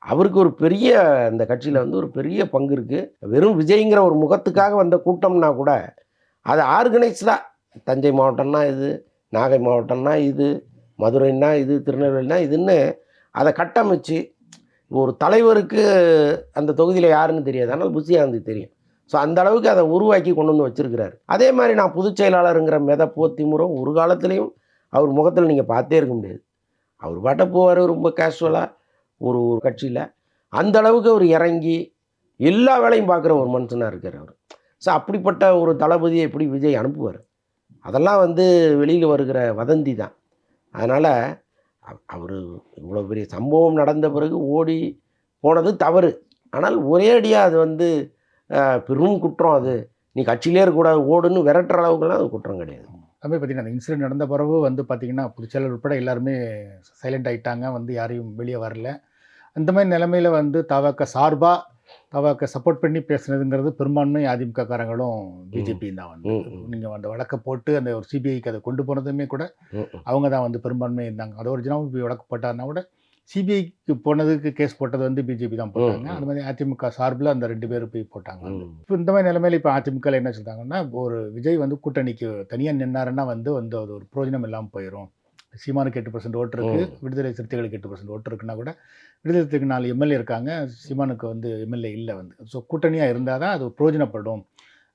A: அவருக்கு ஒரு பெரிய அந்த கட்சியில் வந்து ஒரு பெரிய பங்கு இருக்குது. வெறும் விஜய்ங்கிற ஒரு முகத்துக்காக வந்த கூட்டம்னா கூட அது ஆர்கனைஸ்டாக தஞ்சை மாவட்டம்னா இது, நாகை மாவட்டம்னா இது, மதுரைன்னா இது, திருநெல்வேலினா இதுன்னு அதை கட்டமைச்சு ஒரு தலைவருக்கு அந்த தொகுதியில் யாருன்னு தெரியாது, ஆனால் புஷி ஆனந்த் தெரியும். ஸோ அந்த அளவுக்கு அதை உருவாக்கி கொண்டு வந்து வச்சுருக்கிறார். அதே மாதிரி நான் பொதுச் செயலாளருங்கிற மெதப்போ திமுறோ ஒரு காலத்துலேயும் அவர் முகத்தில் நீங்கள் பார்த்தே இருக்க முடியாது. அவர் பாட்ட போவார் ரொம்ப கேஷுவலாக ஒரு கட்சியில். அந்த அளவுக்கு அவர் இறங்கி எல்லா வேலையும் பார்க்குற ஒரு மனுஷனாக இருக்கார் அவர். ஸோ அப்படிப்பட்ட ஒரு தளபதியை எப்படி விஜய் அனுப்புவார்? அதெல்லாம் வந்து வெளியில் வருகிற வதந்தி தான். அதனால் அவர் இவ்வளோ பெரிய சம்பவம் நடந்த பிறகு ஓடி போனது தவறு. ஆனால் ஒரே அடியாக அது வந்து பெரும் குற்றம். அது நீ கட்சியிலே இருக்கக்கூடாது ஓடுன்னு விரட்டுற அளவுக்குலாம் அது குற்றம் கிடையாது.
C: அதுமாதிரி பார்த்தீங்கன்னா அந்த இன்சிடென்ட் நடந்த பிறகு வந்து பார்த்திங்கன்னா பொதுச்செயலர் உட்பட எல்லாருமே சைலண்ட் ஆகிட்டாங்க, வந்து யாரையும் வெளியே வரல. அந்த மாதிரி நிலைமையில் வந்து தவக சார்பாக தவக சப்போர்ட் பண்ணி பேசுனதுங்கிறது பெரும்பான்மை அதிமுககாரங்களும் பிஜேபி தான். வந்து நீங்கள் அந்த வழக்கை போட்டு அந்த ஒரு சிபிஐக்கு அதை கொண்டு போனதுமே கூட அவங்க தான் வந்து பெரும்பான்மை இருந்தாங்க. அது ஒரு ஜனாதிபதி வழக்கு போட்டாருன்னா கூட சிபிஐக்கு போனதுக்கு கேஸ் போட்டது வந்து பிஜேபி தான் போட்டாங்க. அது மாதிரி அதிமுக சார்பில் அந்த 2 பேரும் போய் போட்டாங்க. இப்போ இந்த மாதிரி நிலைமையில் இப்போ அதிமுக என்ன சொல்கிறாங்கன்னா, ஒரு விஜய் வந்து கூட்டணிக்கு தனியாக நின்னாருன்னா வந்து அது ஒரு பிரயோஜனம் இல்லாமல் போயிடும். சீமானுக்கு 8% ஓட்டு இருக்குது, விடுதலை சிறுத்தைகளுக்கு 8% ஓட்டு இருக்குன்னா கூட விடுதலை சிறுத்தைக்கு 4 எம்எல்ஏ இருக்காங்க, சீமானுக்கு வந்து எம்எல்ஏ இல்லை வந்து. ஸோ கூட்டணியாக இருந்தால் தான் அது பிரயோஜனப்படும்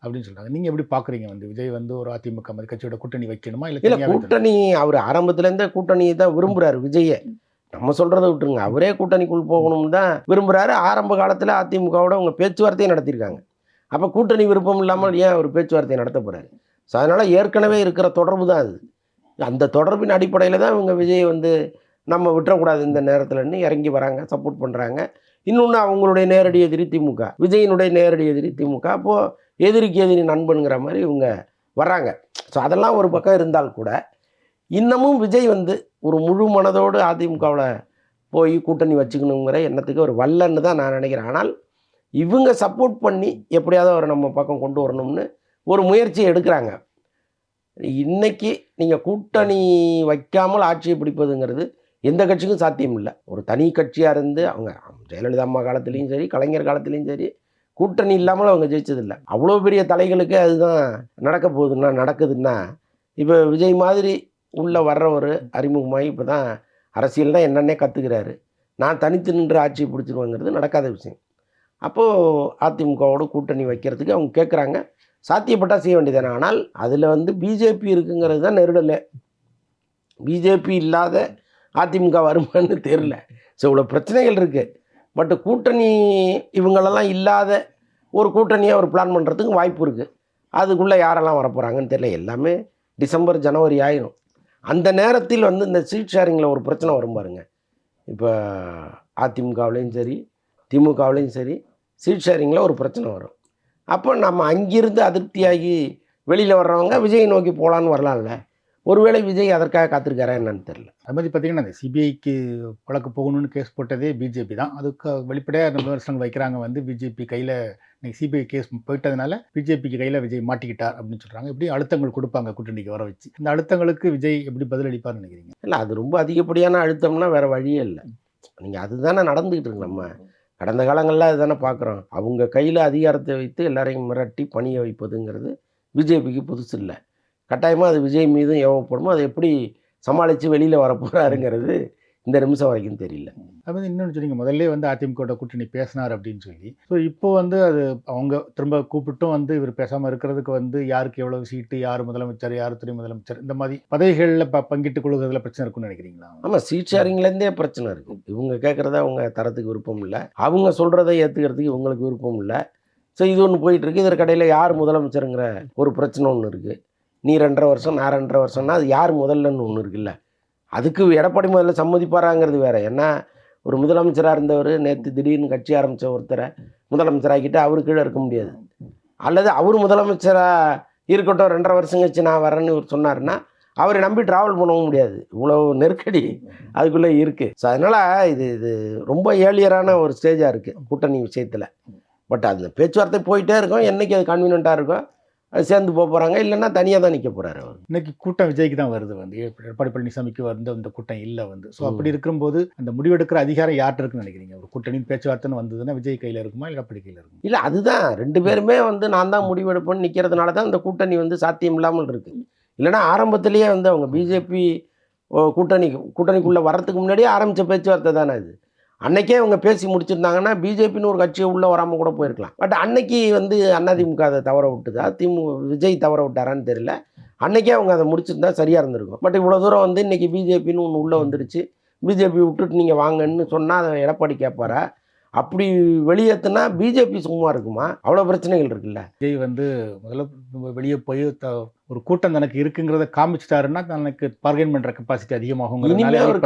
C: அப்படின்னு சொல்கிறாங்க. நீங்கள் எப்படி பார்க்குறீங்க? வந்து விஜய் வந்து ஒரு அதிமுக மாதிரி கட்சியோட கூட்டணி வைக்கணுமா இல்லை
A: கூட்டணி? அவர் ஆரம்பத்துலேருந்தே கூட்டணி தான் விரும்புகிறார் விஜயை. நம்ம சொல்கிறத விட்டுருங்க, அவரே கூட்டணிக்குள் போகணும்னு தான் விரும்புகிறாரு. ஆரம்ப காலத்தில் அதிமுகவோட அவங்க பேச்சுவார்த்தையை நடத்தியிருக்காங்க. அப்போ கூட்டணி விருப்பம் இல்லாமல் ஏன் அவர் பேச்சுவார்த்தையை நடத்த போகிறாரு? ஸோ அதனால் ஏற்கனவே இருக்கிற தொடர்பு தான் அது. அந்த தொடர்பின் அடிப்படையில் தான் இவங்க விஜய் வந்து நம்ம விட்டுறக்கூடாது இந்த நேரத்தில்னு இறங்கி வராங்க, சப்போர்ட் பண்ணுறாங்க. இன்னொன்று அவங்களுடைய நேரடி எதிரி திமுக, விஜயினுடைய நேரடி எதிரி திமுக. அப்போது எதிரிக்கு எதிரி நண்பனுங்கிற மாதிரி இவங்க வர்றாங்க. ஸோ அதெல்லாம் ஒரு பக்கம் இருந்தால் கூட இன்னமும் விஜய் வந்து ஒரு முழு மனதோடு அதிமுகவில் போய் கூட்டணி வச்சுக்கணுங்கிற எண்ணத்துக்கு ஒரு வல்லன்னு தான் நான் நினைக்கிறேன். ஆனால் இவங்க சப்போர்ட் பண்ணி எப்படியாவது அவர் நம்ம பக்கம் கொண்டு வரணும்னு ஒரு முயற்சியை எடுக்கிறாங்க. இன்றைக்கி நீங்கள் கூட்டணி வைக்காமல் ஆட்சியை பிடிப்பதுங்கிறது எந்த கட்சிக்கும் சாத்தியம் இல்லை. ஒரு தனி கட்சியாக இருந்து அவங்க ஜெயலலிதா அம்மா காலத்துலேயும் சரி, கலைஞர் காலத்துலேயும் சரி, கூட்டணி இல்லாமல் அவங்க ஜெயிச்சதில்லை. அவ்வளோ பெரிய தலைகளுக்கு அதுதான் நடக்க போகுதுன்னா நடக்குதுன்னா, இப்போ விஜய் மாதிரி உள்ளே வர்றவர் அறிமுகமாகி இப்போ தான் அரசியல்னா என்னென்னே கற்றுக்கிறாரு. நான் தனித்து நின்று ஆட்சி பிடிச்சிருவேங்கிறது நடக்காத விஷயம். அப்போது அதிமுகவோட கூட்டணி வைக்கிறதுக்கு அவங்க கேட்குறாங்க. சாத்தியப்பட்டால் செய்ய வேண்டியதானே. ஆனால் அதில் வந்து பிஜேபி இருக்குங்கிறது தான் நெருடலை. பிஜேபி இல்லாத அதிமுக வருமானு தெரில. ஸோ இவ்வளோ பிரச்சனைகள் இருக்குது. பட் கூட்டணி இவங்களெல்லாம் இல்லாத ஒரு கூட்டணியை அவர் பிளான் பண்ணுறதுக்கு வாய்ப்பு இருக்குது. அதுக்குள்ளே யாரெல்லாம் வரப்போகிறாங்கன்னு தெரியல. எல்லாமே டிசம்பர் ஜனவரி ஆயிரும். அந்த நேரத்தில் வந்து இந்த சீட் ஷேரிங்கில் ஒரு பிரச்சனை வரும் பாருங்க. இப்போ அதிமுகவுலேயும் சரி திமுகவுலேயும் சரி சீட் ஷேரிங்கில் ஒரு பிரச்சனை வரும். அப்போ நம்ம அங்கிருந்து அதிருப்தியாகி வெளியில் வர்றவங்க விஜய் நோக்கி போகலான்னு வரலாம்ல. ஒருவேளை விஜய் அதற்காக காத்திருக்காரா என்னன்னு தெரியல.
C: அது மாதிரி பார்த்தீங்கன்னா அந்த சிபிஐக்கு வழக்கு போகணும்னு கேஸ் போட்டதே பிஜேபி தான். அதுக்கு வெளிப்படையாக அந்த விமர்சனங்கள் வைக்கிறாங்க. வந்து பிஜேபி கையில் இன்னைக்கு சிபிஐ கேஸ் போயிட்டதுனால பிஜேபிக்கு கையில் விஜய் மாட்டிக்கிட்டார் அப்படின்னு சொல்கிறாங்க. எப்படி அழுத்தங்கள் கொடுப்பாங்க கூட்டணிக்கு வர வச்சு. இந்த அழுத்தங்களுக்கு விஜய் எப்படி பதிலளிப்பார்னு நினைக்கிறீங்க?
A: இல்லை, அது ரொம்ப அதிகப்படியான அழுத்தம்னா வேறு வழியே இல்லை. நீங்கள் அதுதானே நடந்துக்கிட்டு இருக்கு. நம்ம கடந்த காலங்களில் அதுதானே பார்க்குறோம். அவங்க கையில் அதிகாரத்தை வைத்து எல்லாரையும் மிரட்டி பணிய வைப்பதுங்கிறது பிஜேபிக்கு புதுசு இல்லை. கட்டாயமாக அது விஜய் மீதும் ஏவப்படுமோ. அதை எப்படி சமாளித்து வெளியில் வரப்போகிறாருங்கிறது இந்த நிமிஷம் வரைக்கும் தெரியல.
C: அது வந்து இன்னொன்று சொன்னீங்க, முதல்ல வந்து அதிமுக கூட்டணி பேசினார் அப்படின்னு சொல்லி. ஸோ இப்போ வந்து அது அவங்க திரும்ப கூப்பிட்டும் வந்து இவர் பேசாமல் இருக்கிறதுக்கு வந்து யாருக்கு எவ்வளவு சீட்டு, யார் முதலமைச்சர், யார் துணை முதலமைச்சர், இந்த மாதிரி பதவிகளில் பங்கிட்டு கொள்வதில் பிரச்சனை இருக்குன்னு நினைக்கிறீங்களா?
A: ஆமாம், சீட் ஷேரிங்லேருந்தே பிரச்சனை இருக்குது. இவங்க கேட்குறத அவங்க தரத்துக்கு விருப்பம் இல்லை, அவங்க சொல்கிறத ஏற்றுக்கிறதுக்கு இவங்களுக்கு விருப்பம் இல்லை. ஸோ இது ஒன்று போயிட்டுருக்கு. இதற்கடையில் யார் முதலமைச்சருங்கிற ஒரு பிரச்சனை ஒன்று இருக்குது. நீ 2.5 வருஷம் நான் 2.5 வருஷம்னா அது யார் முதல்லன்னு ஒன்று இருக்குல்ல. அதுக்கு எடப்பாடி முதல்ல சம்மதிப்பாராங்கிறது வேறு. ஏன்னா ஒரு முதலமைச்சராக இருந்தவர் நேற்று திடீர்னு கட்சி ஆரம்பித்த ஒருத்தரை முதலமைச்சராகிட்டு அவரு கீழே இருக்க முடியாது. அல்லது அவர் முதலமைச்சராக இருக்கட்டும் 2.5 வருஷம் கழிச்சு நான் வரேன்னு இவர் சொன்னார்னா அவரை நம்பி ட்ராவல் பண்ணவும் முடியாது. இவ்வளோ நெருக்கடி அதுக்குள்ளே இருக்குது. ஸோ அதனால் இது ரொம்ப ஏர்லியரான ஒரு ஸ்டேஜாக இருக்குது கூட்டணி விஷயத்தில். பட் அந்த பேச்சுவார்த்தை போயிட்டே இருக்கும். என்றைக்கு அது கன்வீனியண்ட்டாக இருக்கும் அது சேர்ந்து போகிறாங்க. இல்லைன்னா தனியாக தான் நிற்க போகிறாரு அவர்.
C: இன்னைக்கு கூட்டம் விஜய்க்கு தான் வருது. வந்து எடப்பாடி பழனிசாமிக்கு வந்து அந்த கூட்டம் இல்லை வந்து. ஸோ அப்படி இருக்கும்போது அந்த முடிவெடுக்கிற அதிகாரம் யார்கிட்ட இருக்குன்னு நினைக்கிறீங்க? ஒரு கூட்டணி பேச்சுவார்த்தைன்னு வந்ததுன்னா விஜய் கையில் இருக்குமா இல்லை எடப்பாடி கையில் இருக்குமா?
A: இல்லை, அதுதான் 2 பேருமே வந்து நான் தான் முடிவெடுப்பேன்னு நிற்கிறதுனால தான் இந்த கூட்டணி வந்து சாத்தியம் இல்லாமல் இருக்குது. இல்லைனா ஆரம்பத்திலேயே வந்து அவங்க பிஜேபி கூட்டணிக்குள்ளே வர்றதுக்கு முன்னாடியே ஆரம்பித்த பேச்சுவார்த்தை தானே அது. அன்னைக்கே அவங்க பேசி முடிச்சிருந்தாங்கன்னா பிஜேபின்னு ஒரு கட்சியை உள்ளே வராமல் கூட போயிருக்கலாம். பட் அன்னைக்கு வந்து அதிமுக அதை தவற விட்டுதா, விஜய் தவற விட்டாரான்னு தெரியல. அன்னைக்கே அவங்க அதை முடிச்சிருந்தா சரியாக இருந்திருக்கும். பட் இவ்வளோ தூரம் வந்து இன்றைக்கி பிஜேபின்னு ஒன்று உள்ளே வந்துருச்சு, பிஜேபி விட்டுட்டு நீங்கள் வாங்கன்னு சொன்னால் அதை எடப்பாடி கேட்பாரா? அப்படி வெளியேற்றினா பிஜேபி சும்மா இருக்குமா? அவ்வளோ பிரச்சனைகள் இருக்குல்ல.
C: விஜய் வந்து முதல்ல வெளியே போய் ஒரு கூட்டம் தனக்கு இருக்குங்கிறத காமிச்சிட்டாருன்னா தனக்கு பார்கெயின் பண்ணுற கெப்பாசிட்டி அதிகமாகும்.
A: இனிமேல் அவர்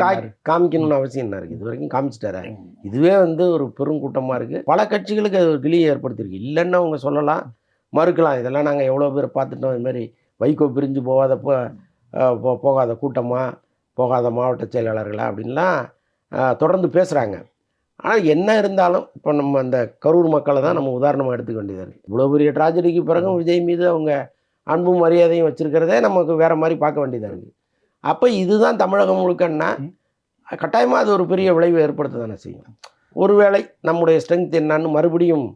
A: காமிக்கணும்னு அவசியம் என்ன இருக்குது? இது வரைக்கும் காமிச்சிட்டாரு. இதுவே வந்து ஒரு பெரும் கூட்டமாக இருக்குது. பல கட்சிகளுக்கு அது ஒரு கிளியை ஏற்படுத்தியிருக்கு. இல்லைன்னு அவங்க சொல்லலாம், மறுக்கலாம். இதெல்லாம் நாங்கள் எவ்வளோ பேரை பார்த்துட்டோம். இதுமாதிரி வைகோ பிரிஞ்சு போகாத கூட்டமாக, போகாத மாவட்ட செயலாளர்களா அப்படின்லாம் தொடர்ந்து பேசுகிறாங்க. ஆனால் என்ன இருந்தாலும் இப்போ நம்ம அந்த கரூர் மக்களை தான் நம்ம உதாரணமாக எடுத்துக்க வேண்டியதாக இருக்குது. இவ்வளோ பெரிய ட்ராஜடிக்கு பிறகும் விஜய் மீது அவங்க அன்பும் மரியாதையும் வச்சுருக்கிறதே நமக்கு வேறு மாதிரி பார்க்க வேண்டியதாக இருக்குது. அப்போ இதுதான் தமிழகம் முழுக்கன்னா கட்டாயமாக அது ஒரு பெரிய விளைவை ஏற்படுத்த தானே செய்யும். ஒருவேளை நம்முடைய ஸ்ட்ரென்த் என்னன்னு மறுபடியும்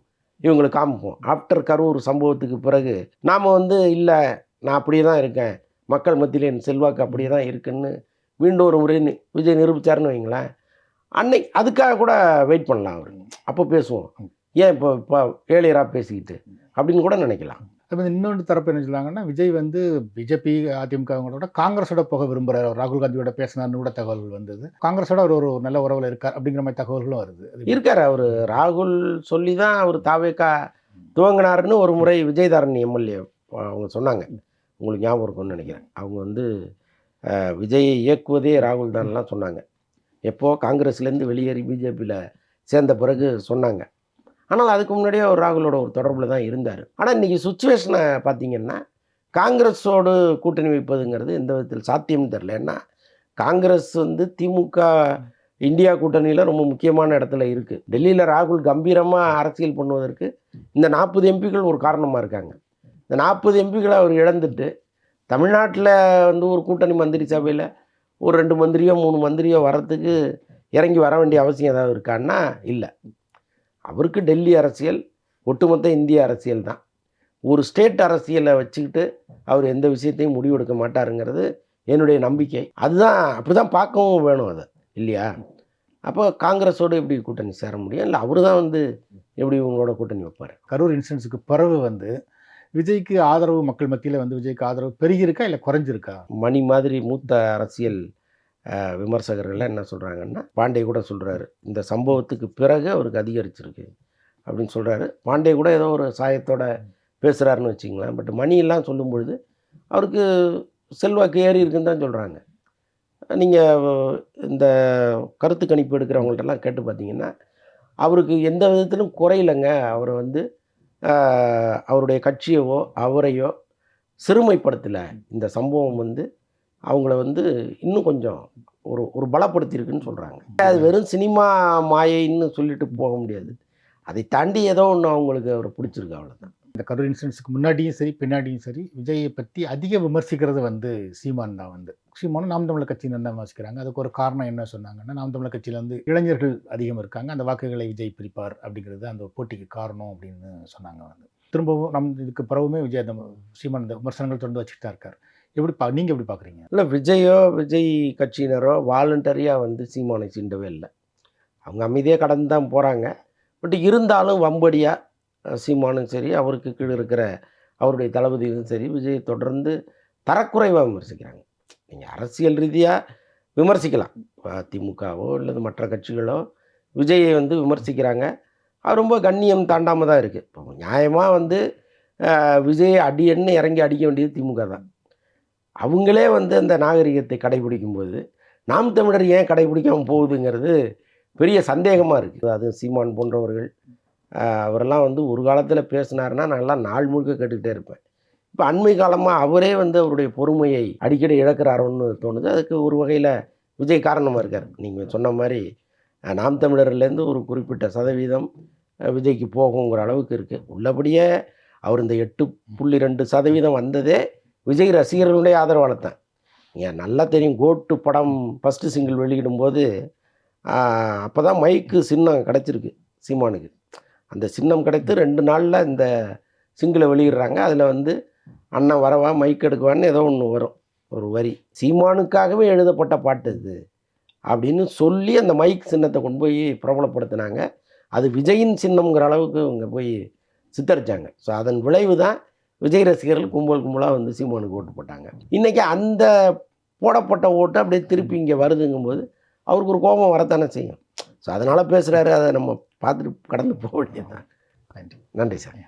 A: இவங்களுக்கு காமிப்போம். ஆஃப்டர் கரூர் சம்பவத்துக்கு பிறகு நாம் வந்து இல்லை நான் அப்படியே தான் இருக்கேன், மக்கள் மத்தியில் என் செல்வாக்கு அப்படியே தான் இருக்குன்னு மீண்டும் ஒரு முறை விஜய் நிரூபித்தார்னு வைங்களேன். அன்னைக்கு அதுக்காக கூட வெயிட் பண்ணலாம். அவர் அப்போ பேசுவோம். ஏன் இப்போ ஏழியராக பேசிக்கிட்டு அப்படின்னு கூட நினைக்கலாம்.
C: அது இன்னொன்று தரப்பு என்ன சொல்லுவாங்கன்னா, விஜய் வந்து பிஜேபி அதிமுகவோட காங்கிரஸோட போக விரும்புகிறார், ராகுல் காந்தியோட பேசினார்னு கூட தகவல்கள் வந்தது. காங்கிரஸோட அவர் ஒரு நல்ல உறவில் இருக்கார் அப்படிங்கிற மாதிரி தகவல்களும் வருது.
A: இருக்கார். அவர் ராகுல் சொல்லி தான் அவர் தாவேக்கா துவங்கினாருன்னு ஒரு முறை விஜயதாரணி எம்எல்ஏ அவங்க சொன்னாங்க. உங்களுக்கு ஞாபகம் இருக்கும்னு நினைக்கிறேன். அவங்க வந்து விஜயை இயக்குவதே ராகுல் தான்லாம் சொன்னாங்க. எப்போது காங்கிரஸ்லேருந்து வெளியேறி பிஜேபியில் சேர்ந்த பிறகு சொன்னாங்க. ஆனால் அதுக்கு முன்னாடியே அவர் ராகுலோட ஒரு தொடர்பில் தான் இருந்தார். ஆனால் இன்றைக்கி சுச்சுவேஷனை பார்த்திங்கன்னா காங்கிரஸோடு கூட்டணி வைப்பதுங்கிறது எந்த விதத்தில் சாத்தியம்னு தெரில. ஏன்னா காங்கிரஸ் வந்து திமுக இந்தியா கூட்டணியில் ரொம்ப முக்கியமான இடத்துல இருக்குது. டெல்லியில் ராகுல் கம்பீரமாக அரசியல் பண்ணுவதற்கு இந்த 40 எம்பிக்கள் ஒரு காரணமாக இருக்காங்க. இந்த 40 எம்பிக்களை அவர் இழந்துட்டு தமிழ்நாட்டில் வந்து ஒரு கூட்டணி மந்திரி சபையில் ஒரு 2 மந்திரியோ 3 மந்திரியோ வரத்துக்கு இறங்கி வர வேண்டிய அவசியம் ஏதாவது இருக்கான்னா இல்லை. அவருக்கு டெல்லி அரசியல் ஒட்டுமொத்த இந்திய அரசியல் தான். ஒரு ஸ்டேட் அரசியலை வச்சுக்கிட்டு அவர் எந்த விஷயத்தையும் முடிவெடுக்க மாட்டாருங்கிறது என்னுடைய நம்பிக்கை. அதுதான் அப்படி தான் பார்க்கவும் வேணும் அதை, இல்லையா? அப்போ காங்கிரஸோடு எப்படி கூட்டணி சேர முடியும்? இல்லை அவரு தான் வந்து எப்படி இவங்களோட கூட்டணி வைப்பார்?
C: கரூர் இன்சிடென்ட்ஸுக்கு பிறகு வந்து விஜய்க்கு ஆதரவு மக்கள் மத்தியில் வந்து விஜய்க்கு ஆதரவு பெருகியிருக்கா இல்லை குறைஞ்சிருக்கா?
A: மணி மாதிரி மூத்த அரசியல் விமர்சகர்கள்லாம் என்ன சொல்கிறாங்கன்னா, பாண்டே கூட சொல்கிறாரு, இந்த சம்பவத்துக்கு பிறகு அவருக்கு அதிகரிச்சிருக்கு அப்படின்னு சொல்கிறாரு. பாண்டே கூட ஏதோ ஒரு சாயத்தோட பேசுகிறாருன்னு வச்சுங்களேன். பட் மணியெல்லாம் சொல்லும் பொழுது அவருக்கு செல்வாக்கு ஏறி இருக்குன்னு தான் சொல்கிறாங்க. நீங்கள் இந்த கருத்து கணிப்பு எடுக்கிறவங்கள்ட்டெல்லாம் கேட்டு பார்த்தீங்கன்னா, அவருக்கு எந்த விதத்திலும் குறையில்லைங்க. அவர் வந்து அவருடைய கட்சியவோ அவரையோ சிறுமைப்படுத்தலை. இந்த சம்பவம் வந்து அவங்கள வந்து இன்னும் கொஞ்சம் ஒரு பலப்படுத்தியிருக்குன்னு சொல்கிறாங்க. அது வெறும் சினிமா மாயைன்னு சொல்லிட்டு போக முடியாது. அதை தாண்டி ஏதோ ஒன்று அவங்களுக்கு அவரை பிடிச்சிருக்கு, அவ்வளோதான்.
C: இந்த கரூர் இன்சிடென்ட்ஸுக்கு முன்னாடியும் சரி பின்னாடியும் சரி விஜயை பற்றி அதிக விமர்சிக்கிறது வந்து சீமான் தான். வந்து சீமானும் நாம் தமிழர் கட்சியினர் தான் விமர்சிக்கிறாங்க. அதுக்கு ஒரு காரணம் என்ன சொன்னாங்கன்னா, நாம் தமிழர் கட்சியில் வந்து இளைஞர்கள் அதிகம் இருக்காங்க, அந்த வாக்குகளை விஜய் பிரிப்பார் அப்படிங்கிறது அந்த போட்டிக்கு காரணம் அப்படின்னு சொன்னாங்க. வந்து திரும்பவும் இதுக்கு பிறகுமே விஜய் அந்த சீமான் இந்த விமர்சனங்கள் தொடர்ந்து வச்சுட்டு தான் இருக்கார். நீங்கள் எப்படி பார்க்குறீங்க?
A: இல்லை, விஜய் கட்சியினரோ வாலண்டரியாக வந்து சீமானை சீண்டவே இல்லை. அவங்க அமைதியாக கடந்து தான் போகிறாங்க. பட் இருந்தாலும் வம்படியாக சீமானும் சரி, அவருக்கு கீழே இருக்கிற அவருடைய தளபதியும் சரி, விஜயை தொடர்ந்து தரக்குறைவாக விமர்சிக்கிறாங்க. நீங்கள் அரசியல் ரீதியாக விமர்சிக்கலாம், திமுகவோ அல்லது மற்ற கட்சிகளோ விஜயை வந்து விமர்சிக்கிறாங்க. அது ரொம்ப கண்ணியம் தாண்டாமல் தான் இருக்குது. இப்போ நியாயமாக வந்து விஜயை அடியன்னு இறங்கி அடிக்க வேண்டியது திமுக தான். அவங்களே வந்து அந்த நாகரிகத்தை கடைபிடிக்கும்போது நாம் தமிழர் ஏன் கடைபிடிக்காமல் போகுதுங்கிறது பெரிய சந்தேகமாக இருக்குது. அது சீமான் போன்றவர்கள் அவரெல்லாம் வந்து ஒரு காலத்தில் பேசினாருன்னா நான்லாம் நாள் முழுக்க கேட்டுக்கிட்டே இருப்பேன். இப்போ அண்மை காலமாக அவரே வந்து அவருடைய பொறுமையை அடிக்கடி இழக்கிறாரோன்னு தோணுது. அதுக்கு ஒரு வகையில் விஜய் காரணமாக இருக்கார். நீங்கள் சொன்ன மாதிரி நாம் தமிழர்லேருந்து ஒரு குறிப்பிட்ட சதவீதம் விஜய்க்கு போகுங்கிற அளவுக்கு இருக்குது. உள்ளபடியே அவர் இந்த 8.2% வந்ததே விஜய் ரசிகர்களுடைய ஆதரவால் தான். நீங்கள் நல்லா தெரியும், கோட்டு படம் ஃபஸ்ட்டு சிங்கிள் வெளியிடும்போது அப்போ தான் மைக்கு சின்னம் கிடச்சிருக்கு சீமானுக்கு. அந்த சின்னம் கிடைத்து 2 நாளில் இந்த சிங்கிளை வெளியிடுறாங்க. அதில் வந்து அண்ணன் வரவா மைக் எடுக்குவான்னு ஏதோ ஒன்று வரும், ஒரு வரி. சீமானுக்காகவே எழுதப்பட்ட பாட்டு இது அப்படின்னு சொல்லி அந்த மைக் சின்னத்தை கொண்டு போய் பிரபலப்படுத்தினாங்க. அது விஜயின் சின்னம்ங்கிற அளவுக்கு இவங்க போய் சித்தரித்தாங்க. ஸோ அதன் விளைவு தான் விஜய் ரசிகர்கள் கும்பலாக வந்து சீமானுக்கு ஓட்டு போட்டாங்க. இன்றைக்கி அந்த போடப்பட்ட ஓட்டு அப்படியே திருப்பி இங்கே வருதுங்கும்போது அவருக்கு ஒரு கோபம் வரத்தானே செய்யும். ஸோ அதனால் பேசுகிறாரு, அதை நம்ம பார்த்துட்டு கடந்து போக வேண்டியது தான்.
C: நன்றி.
A: நன்றி சார்.